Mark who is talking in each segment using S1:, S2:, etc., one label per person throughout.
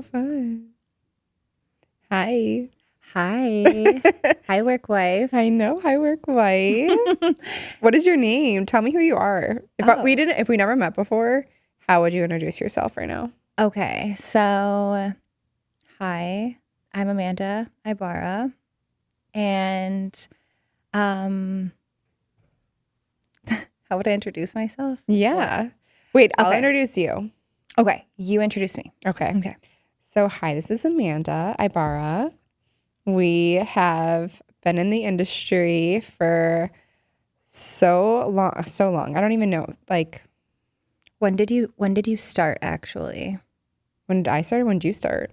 S1: Fun. Hi.
S2: Hi. Hi, work wife.
S1: I know. Hi, work wife. What is your name? Tell me who you are. If we never met before, how would you introduce yourself right now?
S2: Okay, so hi, I'm Amanda Ibarra, and um, how would I introduce myself?
S1: Yeah. Wait, I'll
S2: Okay.
S1: introduce you.
S2: Okay, you introduce me.
S1: Okay.
S2: Okay.
S1: So, hi, this is Amanda Ibarra. We have been in the industry for so long, so long. I don't even know. Like,
S2: When did you start actually?
S1: when did I start? When did you start?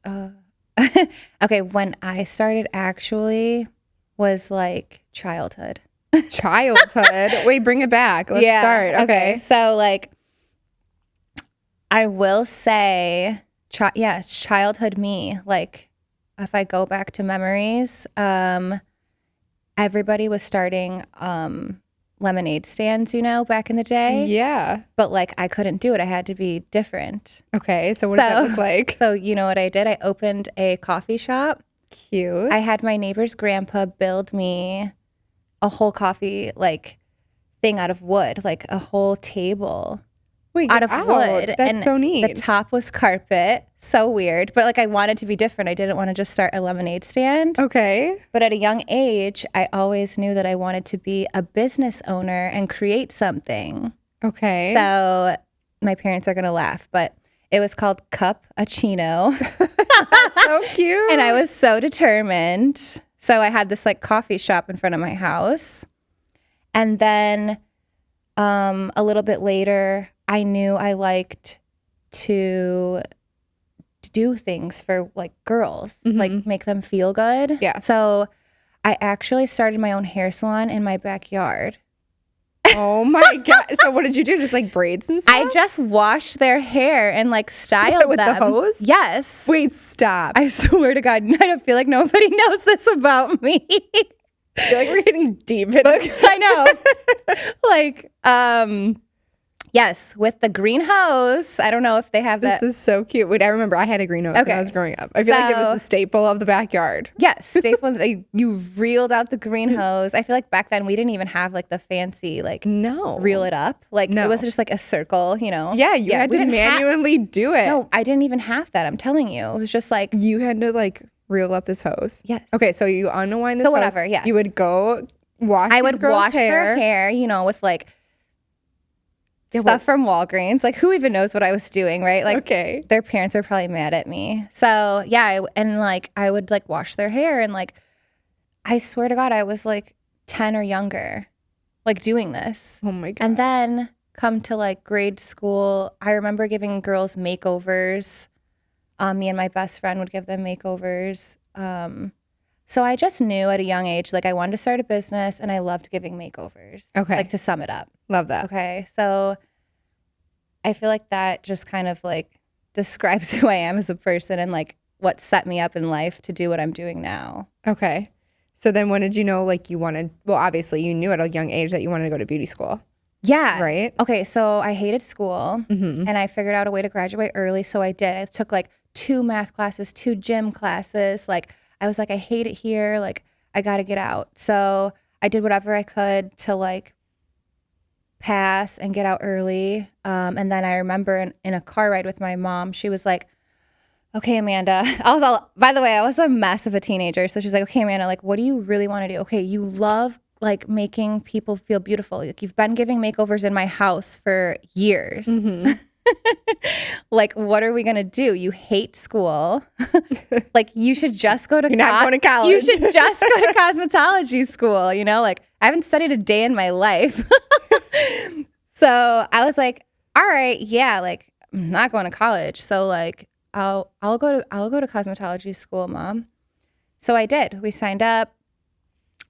S2: Uh, okay, when I started actually was like childhood.
S1: Childhood. Wait, bring it back. Let's start. Okay.
S2: So like I will say childhood me. Like if I go back to memories, everybody was starting lemonade stands, back in the day.
S1: Yeah.
S2: But like I couldn't do it. I had to be different.
S1: Okay. So, what does that look like?
S2: So you know what I did? I opened a coffee shop.
S1: Cute.
S2: I had my neighbor's grandpa build me a whole coffee like thing out of wood, like a whole table
S1: Wait,
S2: out of
S1: get out.
S2: wood.
S1: That's
S2: And
S1: so neat.
S2: the top was carpet. So weird. But like I wanted to be different. I didn't want to just start a lemonade stand.
S1: Okay.
S2: But at a young age, I always knew that I wanted to be a business owner and create something.
S1: Okay.
S2: So my parents are going to laugh, but it was called Cup-a-chino.
S1: So cute.
S2: And I was so determined. So I had this like coffee shop in front of my house. And then a little bit later, I knew I liked to do things for like girls, like make them feel good.
S1: Yeah.
S2: So I actually started my own hair salon in my backyard.
S1: Oh my God. So, what did you do? Just like braids and stuff?
S2: I just washed their hair and like styled
S1: With the
S2: them.
S1: hose?
S2: Yes.
S1: Wait, stop.
S2: I swear to God, I don't feel like nobody knows this about me.
S1: I feel like we're getting deep in it.
S2: I know. Like, yes, with the green hose. I don't know if they have
S1: This
S2: that.
S1: is so cute. Wait, I remember I had a green nose when
S2: Okay.
S1: I was growing up. I feel like it was
S2: So-
S1: the staple of the backyard.
S2: Yes, staple. You reeled out the green hose. I feel like back then we didn't even have like the fancy like
S1: No.
S2: reel it up. Like
S1: No.
S2: it was just like a circle,
S1: Yeah, you had
S2: we
S1: to
S2: didn't
S1: manually do it.
S2: No, I didn't even have that. I'm telling you, it was just like
S1: You had to like reel up this hose.
S2: yes.
S1: Okay, so you unwind this
S2: So
S1: hose.
S2: whatever, yes.
S1: You would go wash
S2: I
S1: these
S2: would
S1: girls'
S2: wash their hair, with like
S1: Yeah,
S2: stuff from Walgreens. Like who even knows what I was doing, right? Like
S1: okay.
S2: their parents are probably mad at me. So yeah, I would like wash their hair and like I swear to God, I was like 10 or younger, like doing this.
S1: Oh my God.
S2: And then come to like grade school, I remember giving girls makeovers. Me and my best friend would give them makeovers. So I just knew at a young age, like I wanted to start a business and I loved giving makeovers.
S1: Okay.
S2: Like to sum it up.
S1: Love that.
S2: Okay. So I feel like that just kind of like describes who I am as a person and like what set me up in life to do what I'm doing now.
S1: Okay. So then when did you know like you wanted, well, obviously you knew at a young age that you wanted to go to beauty school,
S2: Yeah.
S1: right?
S2: Okay. So I hated school
S1: Mm-hmm.
S2: and I figured out a way to graduate early. So I did. I took like 2 math classes, 2 gym classes. Like I was like, I hate it here. Like I got to get out. So I did whatever I could to like pass and get out early. And then I remember in a car ride with my mom, she was like, okay, Amanda, by the way, I was a mess of a teenager. So she's like, okay, Amanda, like, what do you really want to do? Okay, you love like making people feel beautiful. Like you've been giving makeovers in my house for years.
S1: Mm-hmm.
S2: Like, what are we going to do? You hate school. Like you should just go to
S1: You're not going to college.
S2: You should just go to cosmetology school, like I haven't studied a day in my life. So I was like, all right, yeah, like I'm not going to college. So like I'll go to cosmetology school, Mom. So I did. We signed up.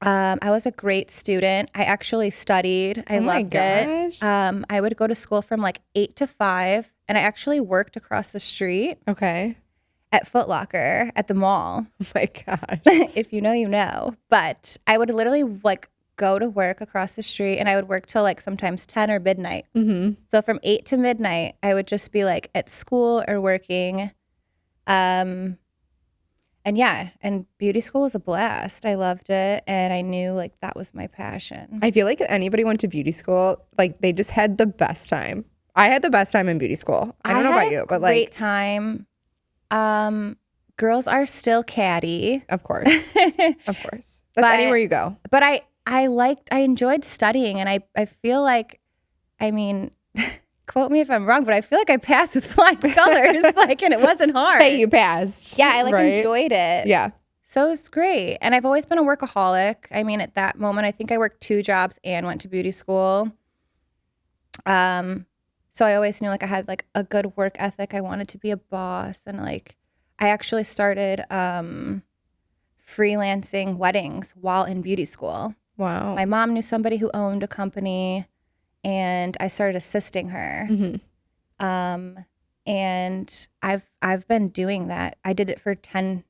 S2: I was a great student. I actually studied. I
S1: Oh my
S2: loved it.
S1: gosh.
S2: I would go to school from like 8 to 5, and I actually worked across the street
S1: Okay.
S2: at Foot Locker at the mall.
S1: Oh my gosh.
S2: If you know, you know. But I would literally like go to work across the street, and I would work till like sometimes 10 or midnight.
S1: Mm-hmm.
S2: So from 8 to midnight, I would just be like at school or working. And yeah, and beauty school was a blast. I loved it, and I knew like that was my passion.
S1: I feel like if anybody went to beauty school, like they just had the best time. I had the best time in beauty school. I don't know
S2: had
S1: about
S2: a
S1: you, but
S2: great
S1: like,
S2: time. Girls are still catty.
S1: of course, of course. That's
S2: But-
S1: anywhere you go.
S2: But I enjoyed studying, and I feel like, I mean, quote me if I'm wrong, but I feel like I passed with flying colors, like, and it wasn't hard.
S1: Hey, you passed.
S2: Yeah, I like
S1: right?
S2: enjoyed it.
S1: Yeah.
S2: So it was great. And I've always been a workaholic. I mean, at that moment, I think I worked 2 jobs and went to beauty school. So I always knew like I had like a good work ethic. I wanted to be a boss, and like I actually started freelancing weddings while in beauty school.
S1: Wow.
S2: My mom knew somebody who owned a company, and I started assisting her.
S1: Mhm.
S2: And I've been doing that. I did it for 10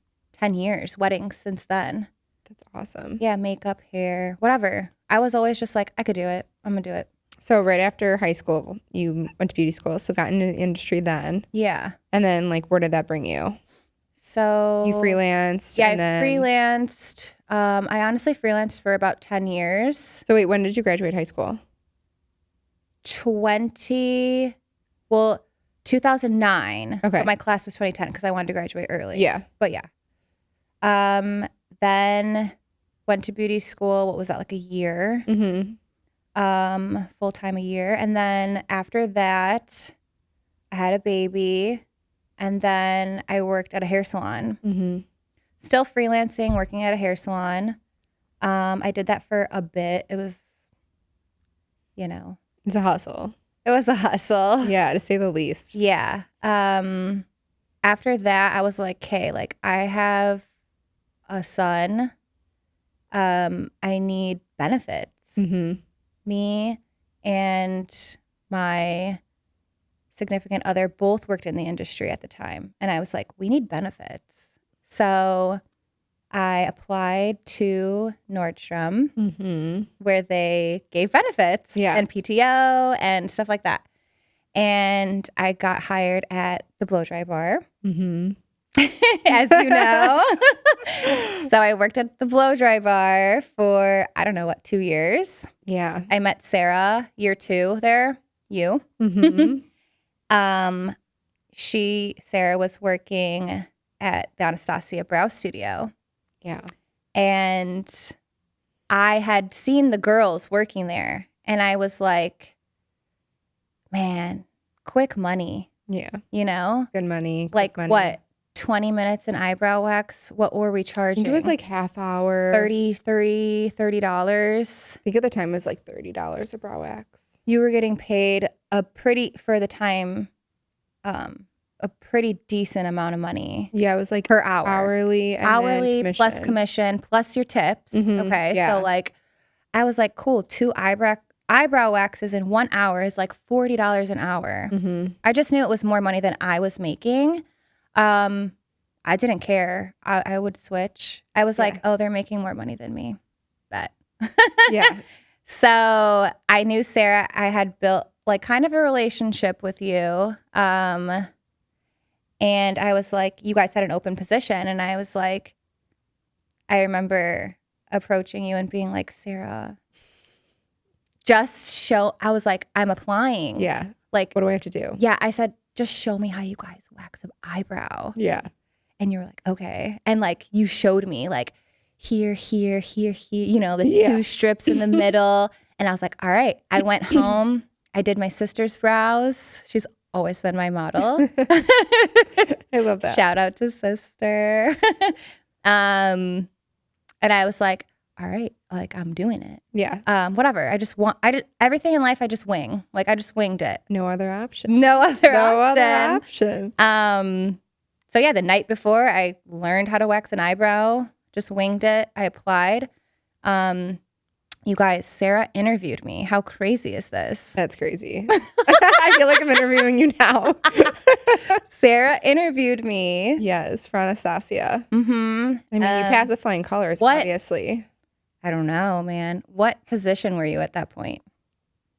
S2: years, weddings since then.
S1: That's awesome.
S2: Yeah, makeup, hair, whatever. I was always just like, I could do it. I'm gonna do it.
S1: So right after high school, you went to beauty school, so got into the industry then.
S2: Yeah.
S1: And then like where did that bring you?
S2: So
S1: You freelanced
S2: Yeah,
S1: and then
S2: freelanced. I honestly freelanced for about 10 years.
S1: So wait, when did you graduate high school?
S2: 2009.
S1: Okay.
S2: But my class was 2010 because I wanted to graduate early.
S1: Yeah.
S2: But yeah. Then went to beauty school. What was that, like a year?
S1: Mm-hmm.
S2: Full time a year. And then after that, I had a baby. And then I worked at a hair salon.
S1: Mm-hmm.
S2: Still freelancing, working at a hair salon. I did that for a bit. It was,
S1: It's a hustle.
S2: it was a hustle.
S1: Yeah, to say the least.
S2: Yeah. After that, I was like, okay, like I have a son. I need benefits.
S1: Mm-hmm.
S2: Me and my significant other both worked in the industry at the time. And I was like, we need benefits. So I applied to Nordstrom,
S1: Mm-hmm.
S2: where they gave benefits
S1: Yeah.
S2: and PTO and stuff like that. And I got hired at the blow dry bar,
S1: Mm-hmm.
S2: as you know. So I worked at the blow dry bar for, I don't know what, 2 years.
S1: Yeah.
S2: I met Sarah year 2 there. You.
S1: Mm-hmm.
S2: Sarah was working at the Anastasia Brow Studio.
S1: Yeah.
S2: And I had seen the girls working there, and I was like, man, quick money,
S1: Yeah.
S2: Like
S1: Good money.
S2: what, 20 minutes in eyebrow wax? What were we
S1: I
S2: charging?
S1: think it was like half hour.
S2: $30.
S1: I think at the time it was like $30 a brow wax.
S2: You were getting paid for the time, a pretty decent amount of money
S1: Yeah, it was like
S2: per hour.
S1: hourly and then
S2: Hourly plus commission plus your tips.
S1: Mhm,
S2: Okay.
S1: yeah.
S2: So like I was like, cool, 2 eyebrow waxes in 1 hour is like $40 an hour.
S1: Mm-hmm.
S2: I just knew it was more money than I was making. I didn't care. I would switch. I was like, oh, they're making more money than me. Bet.
S1: Yeah.
S2: So I knew Sarah. I had built like kind of a relationship with you. And I was like, you guys had an open position. And I was like, I remember approaching you and being like, Sarah, I was like, I'm applying.
S1: Yeah.
S2: Like,
S1: What do I have to do?
S2: yeah, I said, just show me how you guys wax an eyebrow.
S1: Yeah.
S2: And you were like, okay. And like, you showed me like here, the
S1: Yeah.
S2: 2 strips in the middle. And I was like, all right. I went home. I did my sister's brows. She's always been my model.
S1: I love that.
S2: Shout out to sister. And I was like, all right, like I'm doing it.
S1: Yeah.
S2: Whatever. Everything in life I just wing. Like I just winged it.
S1: No other option.
S2: No other
S1: No
S2: option.
S1: other option.
S2: So yeah, the night before I learned how to wax an eyebrow, just winged it. I applied. You guys, Sarah interviewed me. How crazy is this?
S1: That's crazy. I feel like I'm interviewing you now.
S2: Sarah interviewed me.
S1: Yes, for Anastasia.
S2: Mm-hmm.
S1: I mean, you pass with flying colors,
S2: what?
S1: obviously.
S2: I don't know, man. What position were you at that point?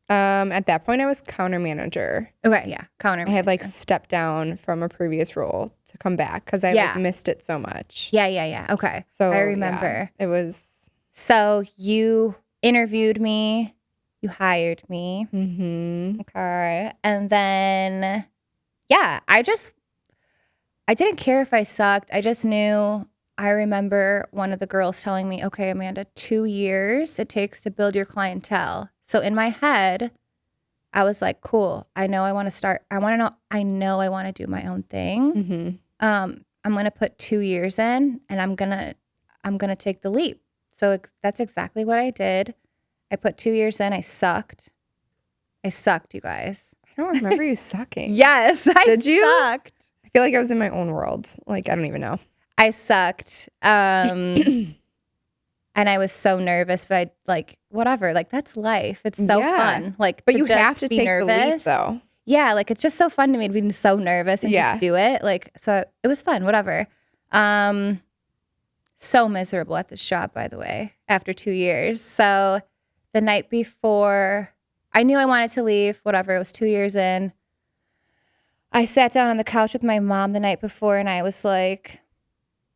S1: At that point, I was counter manager.
S2: Okay, yeah, counter.
S1: I had like
S2: manager.
S1: stepped down from a previous role to come back because I like
S2: Yeah.
S1: missed it so much.
S2: Yeah. Okay,
S1: So
S2: I
S1: yeah,
S2: remember.
S1: it was.
S2: So you interviewed me, you hired me.
S1: Mm-hmm.
S2: Okay. And then, yeah, I didn't care if I sucked. I just knew. I remember one of the girls telling me, okay, Amanda, 2 years it takes to build your clientele. So in my head, I was like, cool. I know I want to start. I know I want to do my own thing.
S1: Mm-hmm.
S2: I'm going to put 2 years in and I'm going to take the leap. So that's exactly what I did. I put 2 years in. I sucked, you guys.
S1: I don't remember you sucking.
S2: Yes, I
S1: Did you?
S2: sucked.
S1: I feel like I was in my own world. Like, I don't even know.
S2: I sucked. And I was so nervous, but I like whatever. Like that's life. It's so
S1: Yeah.
S2: fun. Like,
S1: But you have
S2: just
S1: to
S2: be
S1: take the leap,
S2: nervous.
S1: though.
S2: Yeah, like it's just so fun to me to be so nervous and
S1: Yeah.
S2: just do it. Like, so it was fun. Whatever. So miserable at this job, by the way, after 2 years. So the night before, I knew I wanted to leave. Whatever. It was 2 years in. I sat down on the couch with my mom the night before, and I was like,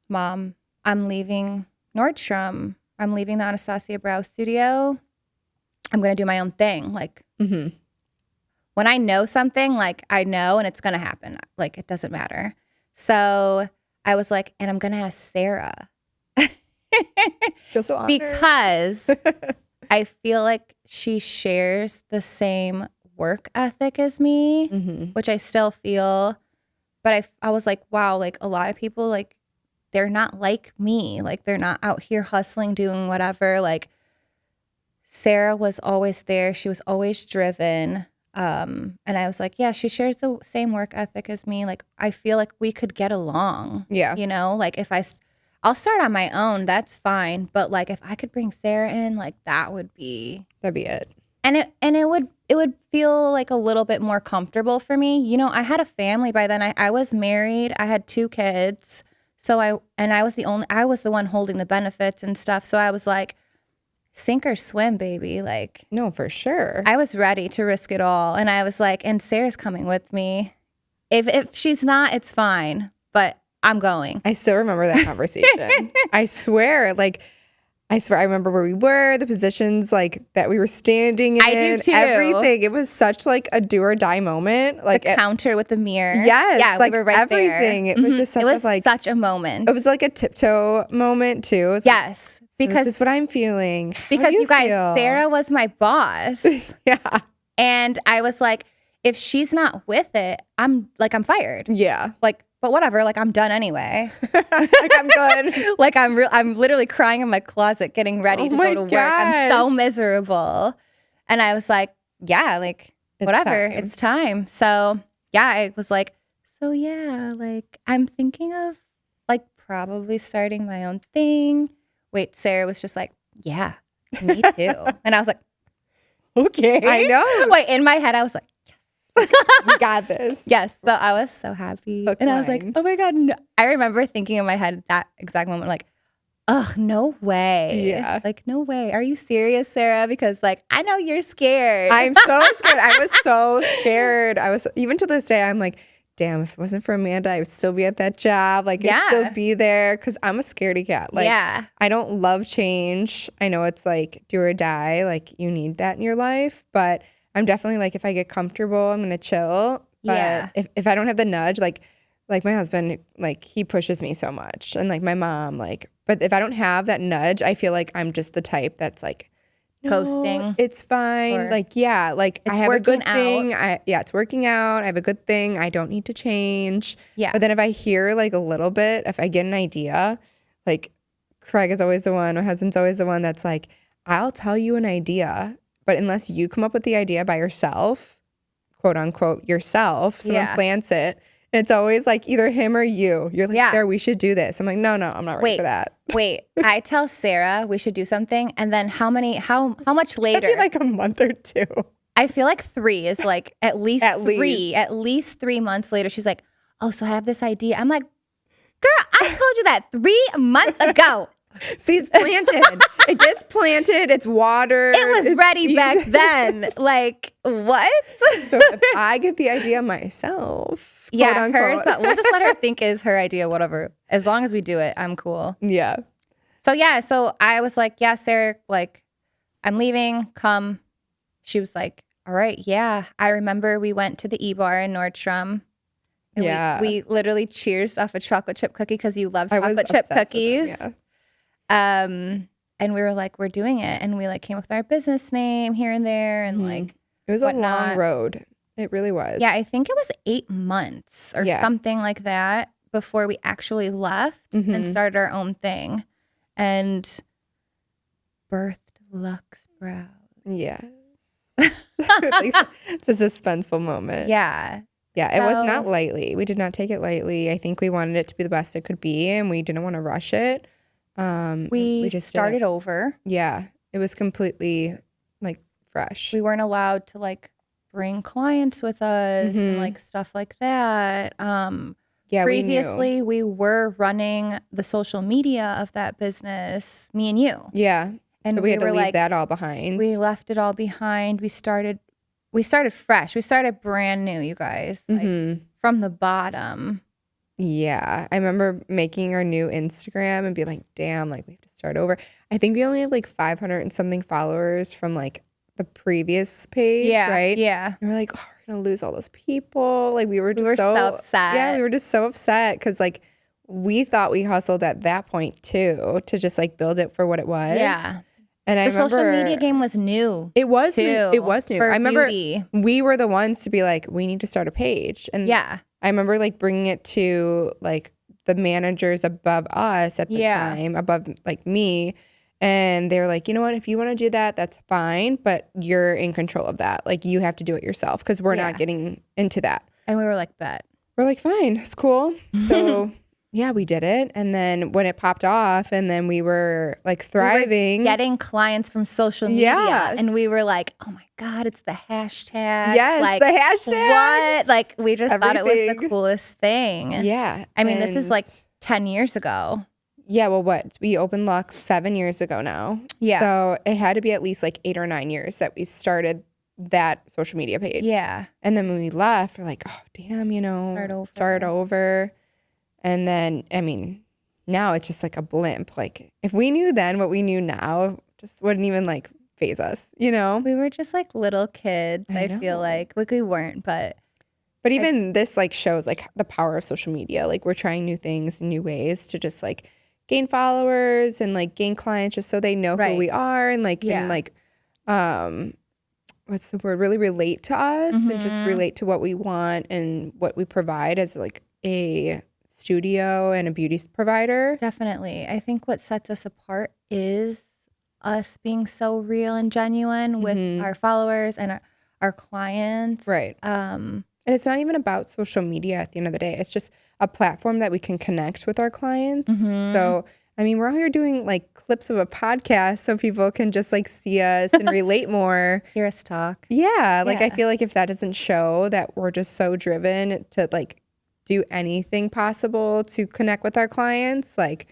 S2: Mom, I'm leaving Nordstrom. I'm leaving the Anastasia Brow studio. I'm going to do my own thing. Like,
S1: Mm-hmm.
S2: when I know something, like I know and it's going to happen. Like, it doesn't matter. So I was like, and I'm going to ask Sarah.
S1: Feel so honored.
S2: Because I feel like she shares the same work ethic as me,
S1: Mm-hmm.
S2: which I still feel. But I was like, wow, like a lot of people, like, they're not like me. Like, they're not out here hustling, doing whatever. Like, Sarah was always there. She was always driven. And I was like, yeah, she shares the same work ethic as me. Like, I feel like we could get along.
S1: Yeah.
S2: You know, like if I'll start on my own, that's fine. But like if I could bring Sarah in, like that would be,
S1: That'd be it.
S2: and it would feel like a little bit more comfortable for me. You know, I had a family by then. I was married. I had 2 kids. So I was the one holding the benefits and stuff. So I was like, sink or swim, baby. Like,
S1: No, for sure.
S2: I was ready to risk it all. And I was like, and Sarah's coming with me. If she's not, it's fine. But I'm going.
S1: I still remember that conversation. I swear, I remember where we were, the positions like that we were standing in.
S2: I do too.
S1: Everything. It was such like a do or die moment. Like
S2: The counter with the mirror.
S1: yes,
S2: Yeah,
S1: like
S2: we were right
S1: everything.
S2: there.
S1: It was
S2: Mhm.
S1: just such
S2: it was
S1: a, like
S2: such a moment.
S1: it was like a tiptoe moment too. It was like,
S2: Yes.
S1: so
S2: Because
S1: this is what I'm feeling. How do
S2: because you guys,
S1: feel?
S2: Sarah was my boss.
S1: Yeah.
S2: And I was like, if she's not with it, I'm fired.
S1: Yeah.
S2: Like, but whatever, like I'm done anyway.
S1: Like I'm good.
S2: Like I'm literally crying in my closet getting ready
S1: Oh
S2: to
S1: my
S2: go to work. I'm so
S1: gosh.
S2: miserable. And I was like, yeah, like
S1: It's
S2: whatever,
S1: time.
S2: it's time. So yeah, I was like, so yeah, like I'm thinking of like probably starting my own thing. Wait, Sarah was just like, yeah, me too. And I was like, okay.
S1: I know.
S2: Wait, in my head, I was like,
S1: We got this.
S2: yes. So I was so happy.
S1: Hook
S2: And I was like,
S1: line.
S2: oh my God. No. I remember thinking in my head at that exact moment, like, oh, no way.
S1: Yeah.
S2: Like, no way. Are you serious, Sarah? Because like, I know you're scared.
S1: I'm so scared. I was so scared. I was, even to this day, I'm like, damn, if it wasn't for Amanda, I would still be at that job. Like, I'd still
S2: Yeah.
S1: be there because I'm a scaredy cat. Like,
S2: yeah.
S1: I don't love change. I know it's like do or die. Like, you need that in your life. But I'm definitely like, if I get comfortable, I'm going to chill. But
S2: Yeah.
S1: if I don't have the nudge, like my husband, like, he pushes me so much. And like my mom, like, but if I don't have that nudge, I feel like I'm just the type that's like, no,
S2: Coasting.
S1: it's fine.
S2: Or
S1: Like, yeah, like I
S2: it's
S1: have a good
S2: working out.
S1: thing. It's working out. I have a good thing. I don't need to change.
S2: Yeah.
S1: But then if I hear like a little bit, if I get an idea, like Craig is always the one, my husband's always the one that's like, I'll tell you an idea, but unless you come up with the idea by yourself, quote unquote, yourself, someone
S2: Yeah.
S1: plants it. And it's always like either him or you. You're like,
S2: Yeah.
S1: Sarah, we should do this. I'm like, no, I'm not ready
S2: Wait.
S1: for that.
S2: Wait, I tell Sarah we should do something. And then how much later?
S1: That'd be like a month or two.
S2: I feel like 3 is like at least
S1: At
S2: 3.
S1: least.
S2: At least 3 months later, she's like, oh, so I have this idea. I'm like, girl, I told you that 3 months ago.
S1: See, it's planted. It gets planted. It's watered.
S2: It was
S1: it's
S2: ready back then. Like, what?
S1: So if I get the idea myself,
S2: Yeah,
S1: quote
S2: hers.
S1: unquote.
S2: We'll just let her think is her idea, whatever. As long as we do it, I'm cool.
S1: Yeah.
S2: So yeah, so I was like, yeah, Sarah, like, I'm leaving. Come. She was like, all right, yeah. I remember we went to the E-Bar in Nordstrom. And
S1: Yeah.
S2: we literally cheersed off a chocolate chip cookie because you love
S1: I was
S2: chocolate chip
S1: obsessed with them,
S2: cookies.
S1: yeah.
S2: And we were like, we're doing it. And we like came up with our business name here and there and like,
S1: It was a long
S2: whatnot.
S1: road. It really was.
S2: yeah, I think it was 8 months or
S1: Yeah.
S2: something like that before we actually left and
S1: Mhm.
S2: started our own thing and birthed Lux Brow.
S1: Yeah. It's a suspenseful moment.
S2: Yeah.
S1: Yeah, it was
S2: So-
S1: not lightly. We did not take it lightly. I think we wanted it to be the best it could be, and we didn't want to rush it.
S2: We
S1: just did
S2: started
S1: it.
S2: over.
S1: Yeah, it was completely like fresh.
S2: We weren't allowed to like bring clients with us and
S1: Mhm.
S2: like stuff like that.
S1: Yeah,
S2: Previously, we were running the social media of that business, me and you.
S1: we knew. Yeah,
S2: And
S1: so we had to
S2: were
S1: leave
S2: like,
S1: that all behind.
S2: we left it all behind. We started fresh. We started brand new, you guys, like
S1: Mhm.
S2: from the bottom.
S1: Yeah, I remember making our new Instagram and being like, damn, like we have to start over. I think we only had like 500 and something followers from like the previous page,
S2: Yeah.
S1: right?
S2: Yeah.
S1: And we're like, oh, we're gonna lose all those people. Like we were
S2: We
S1: just
S2: were so upset.
S1: Yeah, we were just so upset because like we thought we hustled at that point too to just like build it for what it was.
S2: Yeah.
S1: And I
S2: The social
S1: remember
S2: media game was new
S1: it was
S2: too.
S1: new. It was new.
S2: For
S1: I remember
S2: beauty.
S1: we were the ones to be like, we need to start a page. And
S2: Yeah.
S1: I remember like bringing it to like the managers above us at the
S2: Yeah.
S1: time, above like me. And they were like, you know what, if you want to do that, that's fine, but you're in control of that. Like you have to do it yourself because we're
S2: Yeah.
S1: not getting into that.
S2: And we were like, bet.
S1: We're like, fine, it's cool. So yeah, we did it. And then when it popped off and then we were like thriving.
S2: Getting clients from social media.
S1: Yes.
S2: And we were like, oh my God, it's the hashtag.
S1: Yes,
S2: like,
S1: the hashtag.
S2: what? Like, we just thought it was the
S1: Everything.
S2: coolest thing.
S1: Yeah.
S2: I mean, this is
S1: and-
S2: like 10 years ago.
S1: Yeah, well, what? We opened Lux 7 years ago now.
S2: Yeah.
S1: So it had to be at least like 8 or 9 years that we started that social media page.
S2: Yeah.
S1: And then when we left, we're like, oh, damn, you know, start over. And then, I mean, now it's just like a blimp. Like if we knew then what we knew now, just wouldn't even like phase us, you know?
S2: We were just like little kids,
S1: I
S2: I feel
S1: know.
S2: like. Like we weren't, but
S1: But even this like shows like the power of social media. Like we're trying new things, new ways to just like gain followers and like gain clients just so they know
S2: Right.
S1: who we are and like
S2: Yeah.
S1: can like what's the word, really relate to us and just
S2: Mhm.
S1: relate to what we want and what we provide as like a studio and a beauty provider.
S2: definitely. I think what sets us apart is us being so real and genuine with
S1: Mhm.
S2: our followers and our clients.
S1: Right. And it's not even about social media at the end of the day. It's just a platform that we can connect with our clients.
S2: Mhm.
S1: So, I mean, we're out here doing like clips of a podcast so people can just like see us and relate more.
S2: Hear us talk.
S1: Yeah. Like, I
S2: Yeah.
S1: feel like if that doesn't show that we're just so driven to like do anything possible to connect with our clients, like,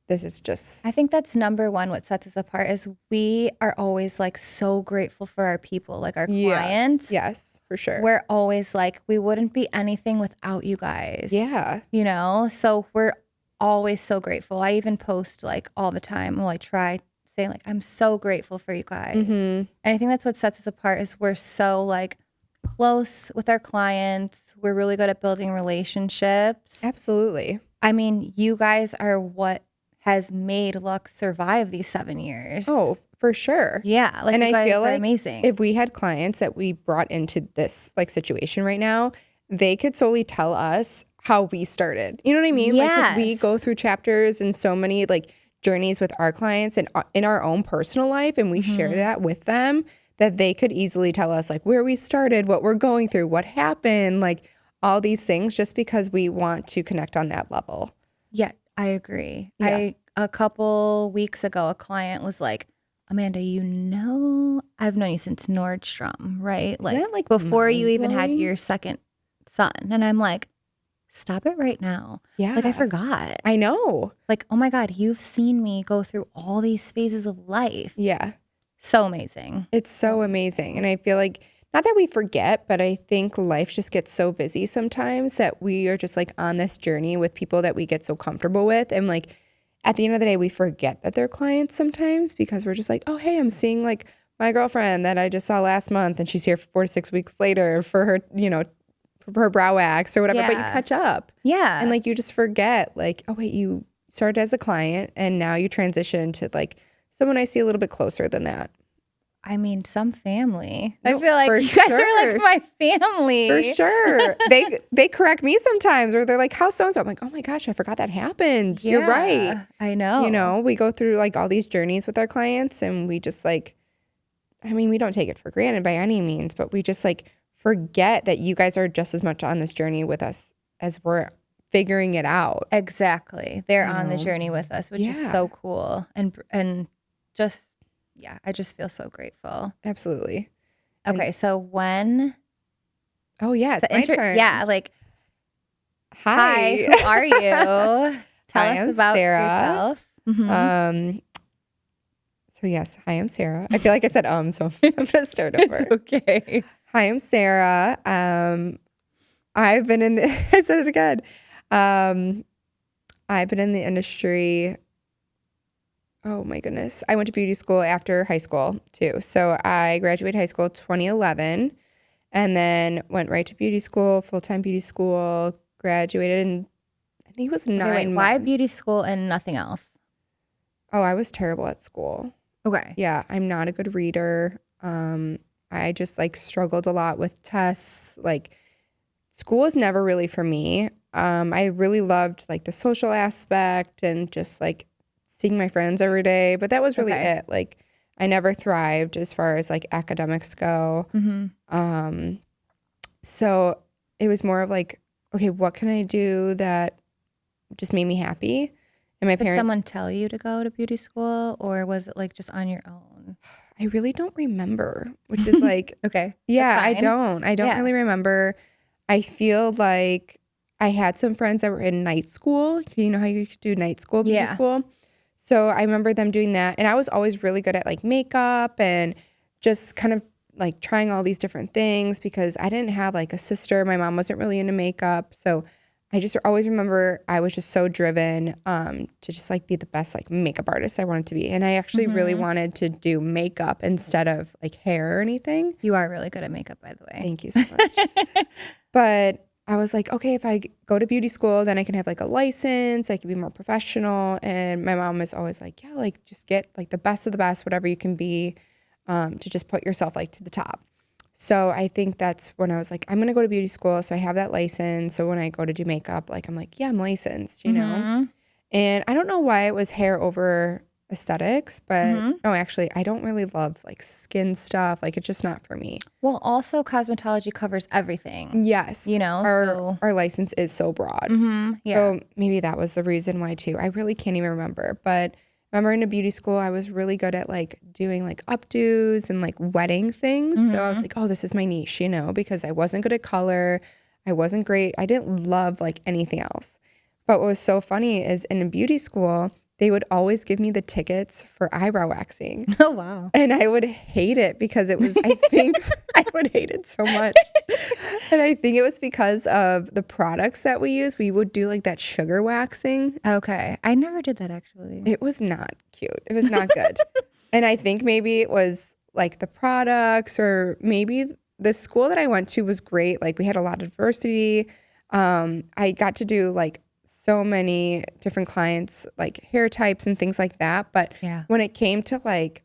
S1: this is just,
S2: I think that's number one. What sets us apart is we are always like so grateful for our people, like our clients.
S1: yes, for sure.
S2: We're always like, we wouldn't be anything without you guys.
S1: Yeah.
S2: You know, so we're always so grateful. I even post like all the time. Well, I try saying like, I'm so grateful for you guys.
S1: Mm-hmm.
S2: And I think that's what sets us apart is we're so like close with our clients. We're really good at building relationships.
S1: Absolutely.
S2: I mean, you guys are what has made Lux survive these 7 years.
S1: Oh, for sure.
S2: yeah. Like,
S1: and
S2: you
S1: I
S2: guys
S1: feel
S2: are
S1: like
S2: amazing.
S1: if we had clients that we brought into this like situation right now, they could solely tell us how we started. You know what I mean? Like 'cause we
S2: Yes.
S1: go through chapters and so many like journeys with our clients and in our own personal life, and we share that with them, that they could easily tell us like where we started, what we're going through, what happened, like all these things, just because we want to connect on that level.
S2: Yeah, I agree.
S1: Yeah.
S2: A couple weeks ago, a client was like, Amanda, you know, I've known you since Nordstrom, right? Like,
S1: that, like,
S2: before you even had
S1: mind-blowing?
S2: your second son. And I'm like, stop it right now.
S1: Yeah.
S2: Like I forgot.
S1: I know.
S2: Like, oh my God, you've seen me go through all these phases of life.
S1: Yeah.
S2: So amazing.
S1: It's so amazing. And I feel like, not that we forget, but I think life just gets so busy sometimes that we are just like on this journey with people that we get so comfortable with. And like at the end of the day, we forget that they're clients sometimes because we're just like, oh, hey, I'm seeing like my girlfriend that I just saw last month and she's here 4 to 6 weeks later for her, for her brow wax or whatever, but you
S2: Yeah.
S1: catch up.
S2: Yeah.
S1: And like you just forget like, oh, wait, you started as a client and now you transition to like someone I see a little bit closer than that.
S2: I mean, some family.
S1: No,
S2: I feel like
S1: for
S2: you guys are
S1: sure.
S2: like my family.
S1: For sure. They correct me sometimes or they're like, how's so-and-so? I'm like, oh my gosh, I forgot that happened. You're right.
S2: Yeah, I know.
S1: We go through like all these journeys with our clients and we just like, I mean, we don't take it for granted by any means, but we just like forget that you guys are just as much on this journey with us as we're figuring it out.
S2: Exactly. They're
S1: You
S2: on the
S1: know?
S2: journey with us, which is
S1: Yeah.
S2: so cool. And just, yeah, I just feel so grateful.
S1: Absolutely. And-
S2: Okay, so when
S1: Oh yeah, it's
S2: the
S1: my turn.
S2: yeah, like
S1: Hi.
S2: who are you? Tell
S1: I am
S2: us about
S1: Sarah.
S2: yourself. Mhm.
S1: So yes, hi, I'm Sarah. I feel like I said so I'm gonna start over.
S2: Okay.
S1: Hi, I'm Sarah. I've been in the I said it again. I've been in the industry. Oh my goodness. I went to beauty school after high school too. So I graduated high school 2011 and then went right to beauty school, full-time beauty school, graduated in I think it was 9
S2: Okay, wait, why
S1: months.
S2: beauty school and nothing else?
S1: Oh, I was terrible at school.
S2: Okay.
S1: Yeah, I'm not a good reader. I just like struggled a lot with tests. Like school was never really for me. I really loved like the social aspect and just like seeing my friends every day, but that was really
S2: Okay.
S1: it. Like I never thrived as far as like academics go.
S2: Mm-hmm.
S1: So it was more of like, okay, what can I do that just made me happy? And my
S2: Did
S1: parents,
S2: someone tell you to go to beauty school or was it like just on your own?
S1: I really don't remember, which is like,
S2: Okay.
S1: yeah, I
S2: fine.
S1: don't. I don't
S2: Yeah.
S1: really remember. I feel like I had some friends that were in night school. You know how you could do night school, beauty
S2: Yeah.
S1: school? So I remember them doing that. And I was always really good at like makeup and just kind of like trying all these different things because I didn't have like a sister. My mom wasn't really into makeup. So I just always remember I was just so driven to just like be the best like makeup artist I wanted to be. And I actually really wanted to do makeup instead of like hair or anything.
S2: You are really good at makeup, by the way.
S1: Thank you so much. But I was like, okay, if I go to beauty school, then I can have like a license. I can be more professional. And my mom was always like, yeah, like just get like the best of the best, whatever you can be, to just put yourself like to the top. So I think that's when I was like, I'm going to go to beauty school. So I have that license. So when I go to do makeup, like I'm like, yeah, I'm licensed, you know?
S2: Mhm.
S1: And I don't know why it was hair over aesthetics, but no, actually, I don't really love like skin stuff. Like it's just not for me.
S2: Well, also cosmetology covers everything,
S1: Yes.
S2: you know?
S1: Our license is so broad.
S2: Yeah.
S1: So maybe that was the reason why too. I really can't even remember. But I remember in a beauty school, I was really good at like doing like updos and like wedding things. So I was like, oh, this is my niche, you know, because I wasn't good at color. I wasn't great. I didn't love like anything else. But what was so funny is in a beauty school, they would always give me the tickets for eyebrow waxing.
S2: Oh, wow.
S1: And I would hate it because it was, I think, I would hate it so much. And I think it was because of the products that we use. We would do like that sugar waxing.
S2: Okay. I never did that actually.
S1: It was not cute. It was not good. And I think maybe it was like the products or maybe the school that I went to was great. Like we had a lot of diversity. I got to do like so many different clients, like hair types and things like that. But
S2: Yeah.
S1: when it came to like,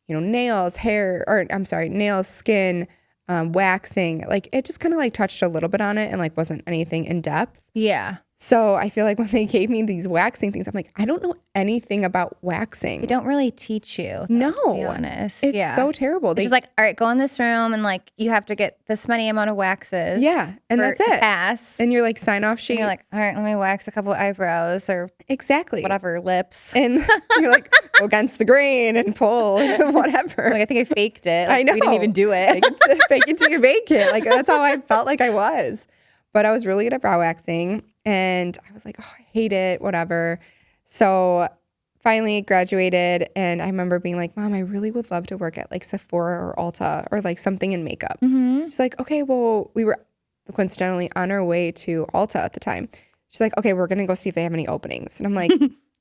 S1: nails, hair, or I'm sorry, nails, skin, waxing, like it just kind of like touched a little bit on it and like wasn't anything in depth.
S2: Yeah.
S1: So I feel like when they gave me these waxing things, I'm like, I don't know anything about waxing.
S2: They don't really teach you, though,
S1: No.
S2: to be honest.
S1: It's
S2: yeah.
S1: so terrible.
S2: They're just like, all right, go in this room and like you have to get this many amount of waxes.
S1: Yeah, and
S2: for-
S1: that's
S2: to
S1: it.
S2: Pass.
S1: And you're like sign off sheets.
S2: And you're like, all right, let me wax a couple eyebrows or
S1: exactly.
S2: whatever, lips.
S1: And you're like, go against the grain and pull, whatever.
S2: Like, I think I faked it.
S1: I
S2: Like,
S1: know.
S2: We didn't even do it.
S1: Fake it till you make it. Like that's how I felt like I was. But I was really good at brow waxing. And I was like, oh, I hate it, whatever. So finally graduated, and I remember being like, Mom, I really would love to work at like Sephora or Ulta or like something in makeup.
S2: Mm-hmm.
S1: She's like, okay, well, we were coincidentally on our way to Ulta at the time. She's like, okay, we're gonna go see if they have any openings. And I'm like,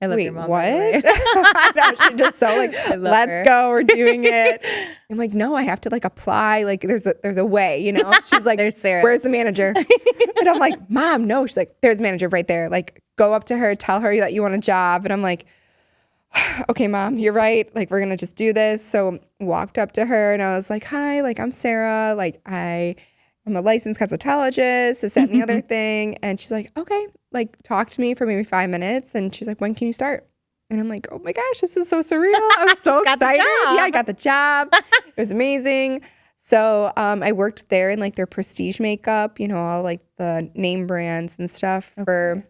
S2: I love
S1: wait,
S2: your mom.
S1: what?
S2: By the way.
S1: I know, she's just so like,
S2: I love
S1: let's
S2: her.
S1: go, we're doing it. I'm like, no, I have to like apply. Like there's a way, you know? She's like,
S2: There's Sarah.
S1: where's the manager? And I'm like, Mom, no. She's like, there's a manager right there. Like, go up to her, tell her that you want a job. And I'm like, okay, Mom, you're right. Like, we're going to just do this. So walked up to her and I was like, hi, like, I'm Sarah. Like, I'm a licensed cosmetologist, this, that, and the other thing. And she's like, okay, like, talk to me for maybe 5 minutes. And she's like, when can you start? And I'm like, oh my gosh, this is so surreal. I'm so
S2: Got the
S1: excited.
S2: job.
S1: Yeah, I got the job. It was amazing. So I worked there in like their prestige makeup, you know, all like the name brands and stuff for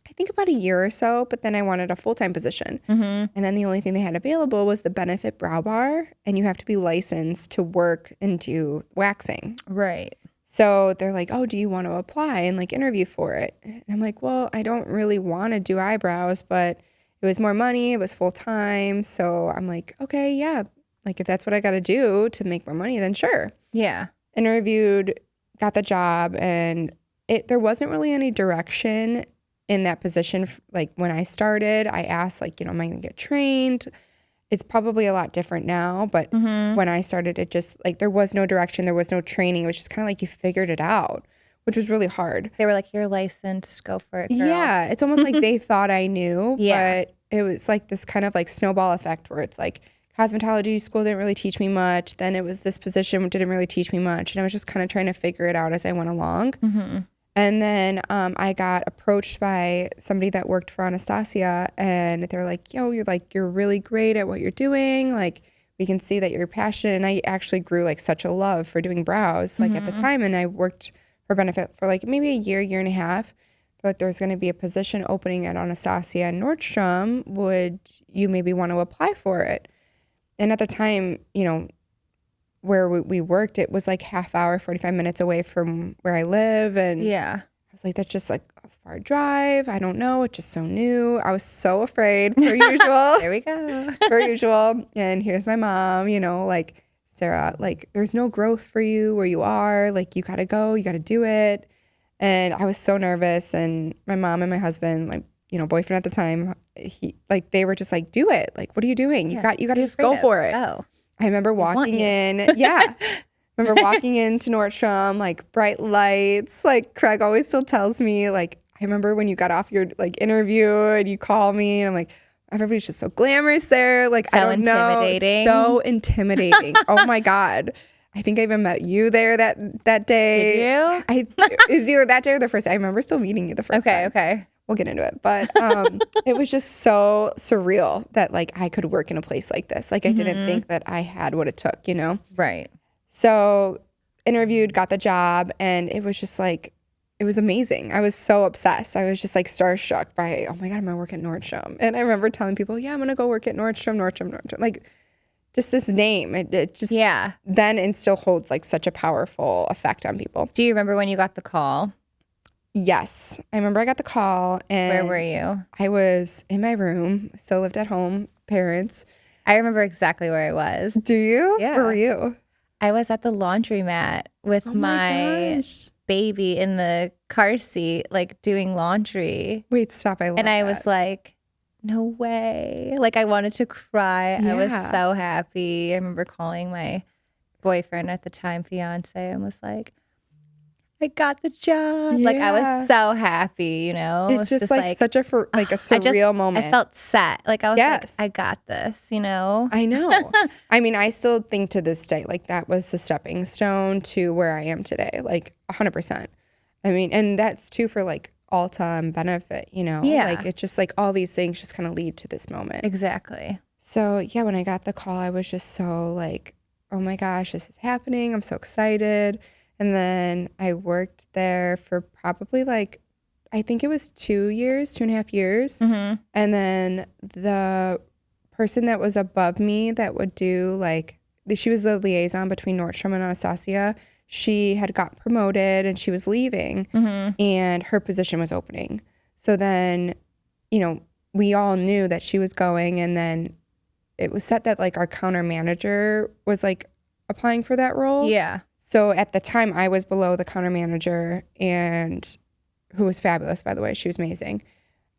S1: I think about a year or so, but then I wanted a full-time position.
S2: Mm-hmm.
S1: And then the only thing they had available was the Benefit Brow Bar, and you have to be licensed to work and do waxing.
S2: Right.
S1: So they're like, oh, do you want to apply and like interview for it? And I'm like, well, I don't really want to do eyebrows, but it was more money. It was full-time. So I'm like, okay, yeah. Like if that's what I got to do to make more money, then sure.
S2: Yeah.
S1: Interviewed, got the job, and there wasn't really any direction in that position. Like when I started, I asked like, am I going to get trained? It's probably a lot different now, but when I started, it just like there was no direction, there was no training. It was just kind of like you figured it out, which was really hard.
S2: They were like, you're licensed, go for it, girl.
S1: Yeah, it's almost like they thought I knew,
S2: Yeah.
S1: but it was like this kind of like snowball effect where it's like cosmetology school didn't really teach me much. Then it was this position didn't really teach me much. And I was just kind of trying to figure it out as I went along.
S2: Mm-hmm.
S1: And then I got approached by somebody that worked for Anastasia, and they're like, yo, you're really great at what you're doing. Like, we can see that you're passionate. And I actually grew like such a love for doing brows like at the time. And I worked for Benefit for like maybe a year and a half. But there's going to be a position opening at Anastasia and Nordstrom. Would you maybe want to apply for it? And at the time, where we worked, it was like half hour, 45 minutes away from where I live. And
S2: Yeah.
S1: I was like, that's just like a far drive. I don't know. It's just so new. I was so afraid, per usual.
S2: There we go.
S1: Per usual. And here's my mom, like, Sarah, like, there's no growth for you where you are. Like, you got to go. You got to do it. And I was so nervous. And my mom and my husband, my boyfriend at the time, they were just like, do it. Like, what are you doing? You got to just go for it.
S2: Oh.
S1: I remember walking in. Yeah. Remember walking into Nordstrom, like bright lights. Like Craig always still tells me, like, I remember when you got off your like interview and you call me and I'm like, everybody's just so glamorous there. Like,
S2: So
S1: I don't
S2: intimidating.
S1: know. So intimidating. Oh my God. I think I even met you there that day.
S2: Did you?
S1: It was either that day or the first day. I remember still meeting you the first time.
S2: Okay.
S1: We'll get into it. But it was just so surreal that like I could work in a place like this. Like I didn't think that I had what it took,
S2: Right.
S1: So interviewed, got the job, and it was just like, it was amazing. I was so obsessed. I was just like starstruck by, oh my God, I'm gonna work at Nordstrom. And I remember telling people, yeah, I'm gonna go work at Nordstrom. Like just this name, it just then and still holds like such a powerful effect on people.
S2: Do you remember when you got the call?
S1: Yes. I remember I got the call and
S2: Where were you?
S1: I was in my room, still lived at home, parents.
S2: I remember exactly where I was.
S1: Do you?
S2: Yeah.
S1: Where were you?
S2: I was at the laundromat with
S1: Oh
S2: my
S1: gosh.
S2: baby in the car seat, like doing laundry.
S1: Wait, stop. I love
S2: And I
S1: that.
S2: was like, no way. Like I wanted to cry. I was
S1: Yeah.
S2: so happy. I remember calling my boyfriend at the time, fiance, and was like, I got the job. Like I
S1: Yeah.
S2: was so happy,
S1: It's just like such a surreal moment.
S2: I felt set. Like I was
S1: Yes.
S2: like, I got this, I know.
S1: I mean, I still think to this day, like that was the stepping stone to where I am today, like 100%. I mean, and that's true for like Ulta and Benefit,
S2: Yeah.
S1: Like it's just like all these things just kind of lead to this moment.
S2: Exactly.
S1: So yeah, when I got the call, I was just so like, oh my gosh, this is happening. I'm so excited. And then I worked there for probably like, I think it was 2.5 years.
S2: Mm-hmm.
S1: And then the person that was above me that would do like, she was the liaison between Nordstrom and Anastasia. she had got promoted and she was leaving and her position was opening. So then, you know, we all knew that she was going, and then it was set that like our counter manager was like applying for that role.
S2: Yeah.
S1: So at the time I was below the counter manager, and who was fabulous, by the way. She was amazing.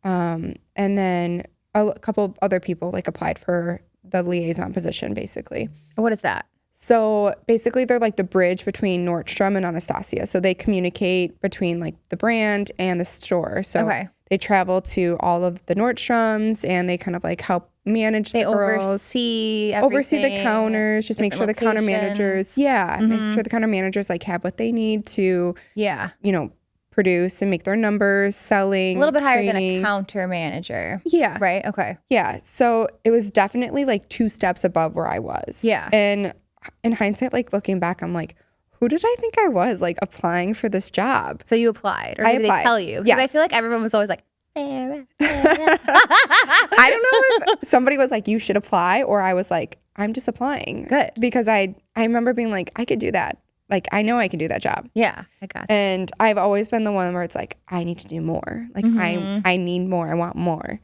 S1: And then a couple of other people like applied for the liaison position, basically.
S2: What is that?
S1: So basically they're like the bridge between Nordstrom and Anastasia. So they communicate between like the brand and the store. So
S2: Okay.
S1: they travel to all of the Nordstroms and they kind of like help manage
S2: They
S1: the girls.
S2: oversee
S1: Oversee the
S2: everything,
S1: counters, just make sure the
S2: different
S1: counter managers,
S2: locations.
S1: make sure the counter managers like have what they need to,
S2: Yeah.
S1: you know, produce and make their numbers, selling,
S2: A little bit higher than a
S1: training.
S2: counter manager.
S1: Yeah.
S2: Right? Okay.
S1: Yeah. So it was definitely like 2 steps above where I was.
S2: Yeah.
S1: And in hindsight, like looking back, I'm like, who did I think I was like applying for this job?
S2: So you applied, or
S1: I
S2: did they
S1: applied.
S2: tell you? Because I
S1: Yes.
S2: feel like everyone was always like, Sarah.
S1: I don't know if somebody was like, you should apply, or I was like, I'm just applying.
S2: Good.
S1: Because I remember being like, I could do that. Like, I know I can do that job.
S2: Yeah, I got it.
S1: And I've always been the one where it's like, I need to do more. Like, I need more. I want more.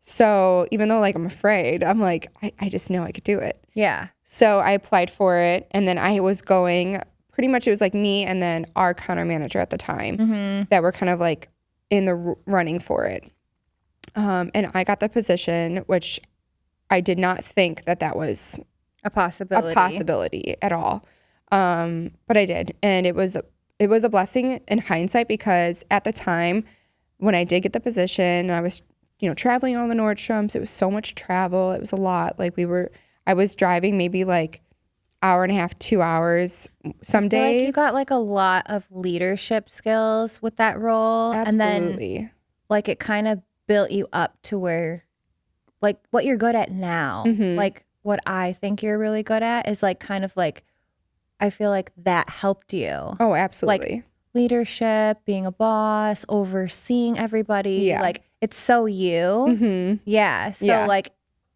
S1: So even though like I'm afraid, I'm like, I just know I could do it.
S2: Yeah.
S1: So I applied for it, and then I was going, pretty much it was like me and then our counter manager at the time that were kind of like in the running for it. And I got the position, which I did not think that was
S2: A possibility.
S1: a possibility at all. But I did. And it was a blessing in hindsight, because at the time when I did get the position, I was, you know, traveling on the Nordstroms. It was so much travel. It was a lot. Like I was driving maybe like hour and a half, 2 hours some
S2: I feel like
S1: days.
S2: you got like a lot of leadership skills with that role. And then
S1: Absolutely.
S2: like it kind of built you up to where like what you're good at now.
S1: Mhm.
S2: Like what I think you're really good at is like kind of like I feel like that helped you.
S1: Oh, absolutely.
S2: Leadership, being a boss, overseeing everybody.
S1: Yeah.
S2: Like it's so you.
S1: hmm
S2: Yeah. So
S1: Yeah.
S2: like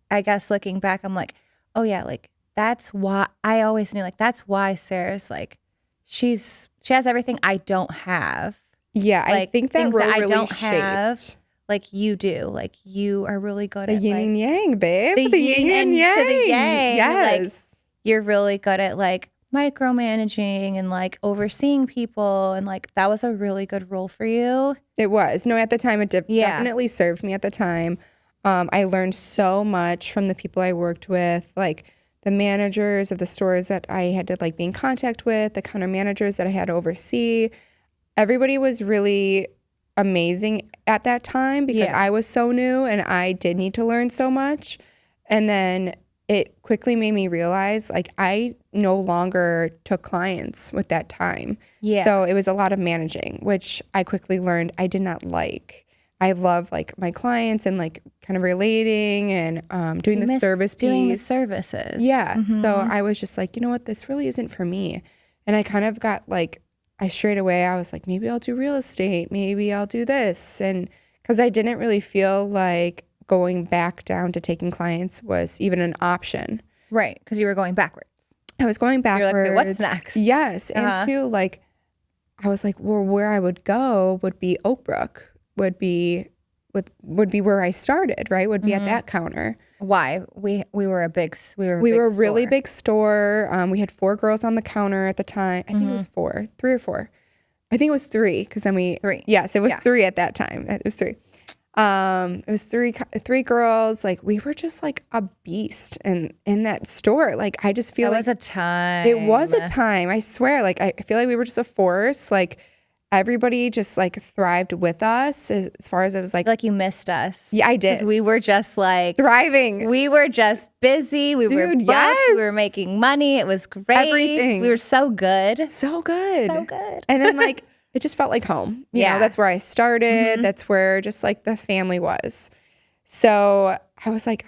S2: I guess looking back, I'm like, oh yeah, like that's why I always knew like that's why Sarah's like she has everything I don't have.
S1: Yeah, I
S2: Like,
S1: think that
S2: things
S1: role
S2: that I
S1: really
S2: don't
S1: shaped
S2: have, like you do. Like you are really good
S1: the
S2: at
S1: yin
S2: like
S1: and yang, babe.
S2: the yin and to the yang.
S1: Yes.
S2: Like, you're really good at like micromanaging and like overseeing people, and like that was a really good role for you.
S1: It was. No, at the time, it
S2: Yeah.
S1: definitely served me at the time. I learned so much from the people I worked with, like the managers of the stores that I had to like be in contact with, the counter managers that I had to oversee. Everybody was really amazing at that time because
S2: Yeah.
S1: I was so new and I did need to learn so much. And then it quickly made me realize like I no longer took clients with that time.
S2: Yeah.
S1: So it was a lot of managing, which I quickly learned I did not like. I love like my clients and like kind of relating and doing
S2: You
S1: the
S2: miss
S1: service
S2: doing the
S1: piece.
S2: services.
S1: Yeah. So I was just like, you know what, this really isn't for me. And I kind of got like, I straight away, I was like, maybe I'll do real estate. Maybe I'll do this. And because I didn't really feel like going back down to taking clients was even an option.
S2: Right. Because you were going backwards.
S1: I was going
S2: You're
S1: backwards.
S2: like, okay, what's next?
S1: Yes.
S2: Uh-huh.
S1: And two, like, I was like, well, where I would go would be Oakbrook, would be where I started, right? Would be at that counter.
S2: Why? We were a big
S1: We
S2: a
S1: were a really
S2: store.
S1: big store. We had 4 girls on the counter at the time. I think it was 3 or 4. I think it was 3 because then we
S2: 3.
S1: Yes, it was
S2: Yeah.
S1: 3 at that time. It was 3. It was three girls. Like we were just like a beast in that store. Like I just feel
S2: That
S1: like
S2: was a time.
S1: it was a time. I swear. Like I feel like we were just a force. Like everybody just like thrived with us as far as it was like.
S2: Like you missed us.
S1: Yeah, I
S2: Because
S1: did.
S2: we were just like
S1: Thriving.
S2: we were just busy. We were
S1: Dude,
S2: booked.
S1: yes.
S2: We were making money. It was great.
S1: Everything.
S2: We were so good.
S1: So good.
S2: So good.
S1: And then like it just felt like home. You
S2: Yeah.
S1: know, that's where I started. That's where just like the family was. So I was like,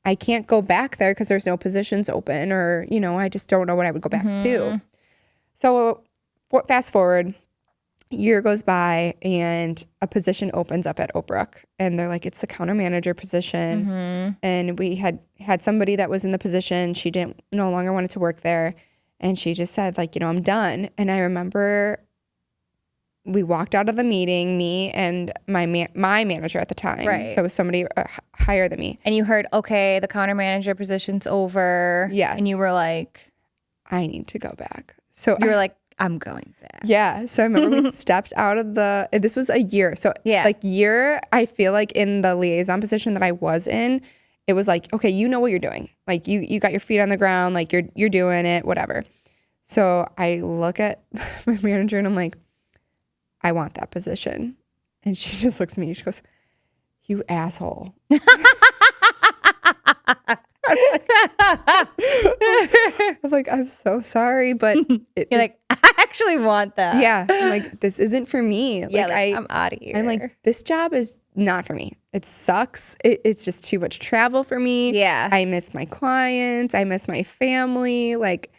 S1: I can't go back there because there's no positions open, or, you know, I just don't know what I would go back to. So fast forward, year goes by and a position opens up at Oakbrook, and they're like, it's the counter manager position. And we had somebody that was in the position. She no longer wanted to work there. And she just said, like, you know, I'm done. And I remember we walked out of the meeting, me and my manager at the time.
S2: Right.
S1: So it was somebody higher than me.
S2: And you heard, okay, the counter manager position's over.
S1: Yes.
S2: And you were like,
S1: I need to go back. So
S2: you were like, I'm going back.
S1: yeah. So I remember we stepped out of this was a year. So
S2: Yeah.
S1: like I feel like in the liaison position that I was in, it was like, okay, you know what you're doing. Like you got your feet on the ground, like you're doing it, whatever. So I look at my manager and I'm like, I want that position. And she just looks at me. She goes, you asshole. I'm like, I'm so sorry, but
S2: You're like, I actually want that.
S1: yeah, I'm like, this isn't for me.
S2: Yeah,
S1: Like,
S2: I'm out of here.
S1: I'm like, this job is not for me. It sucks. It's just too much travel for me.
S2: yeah.
S1: I miss my clients. I miss my family. Like,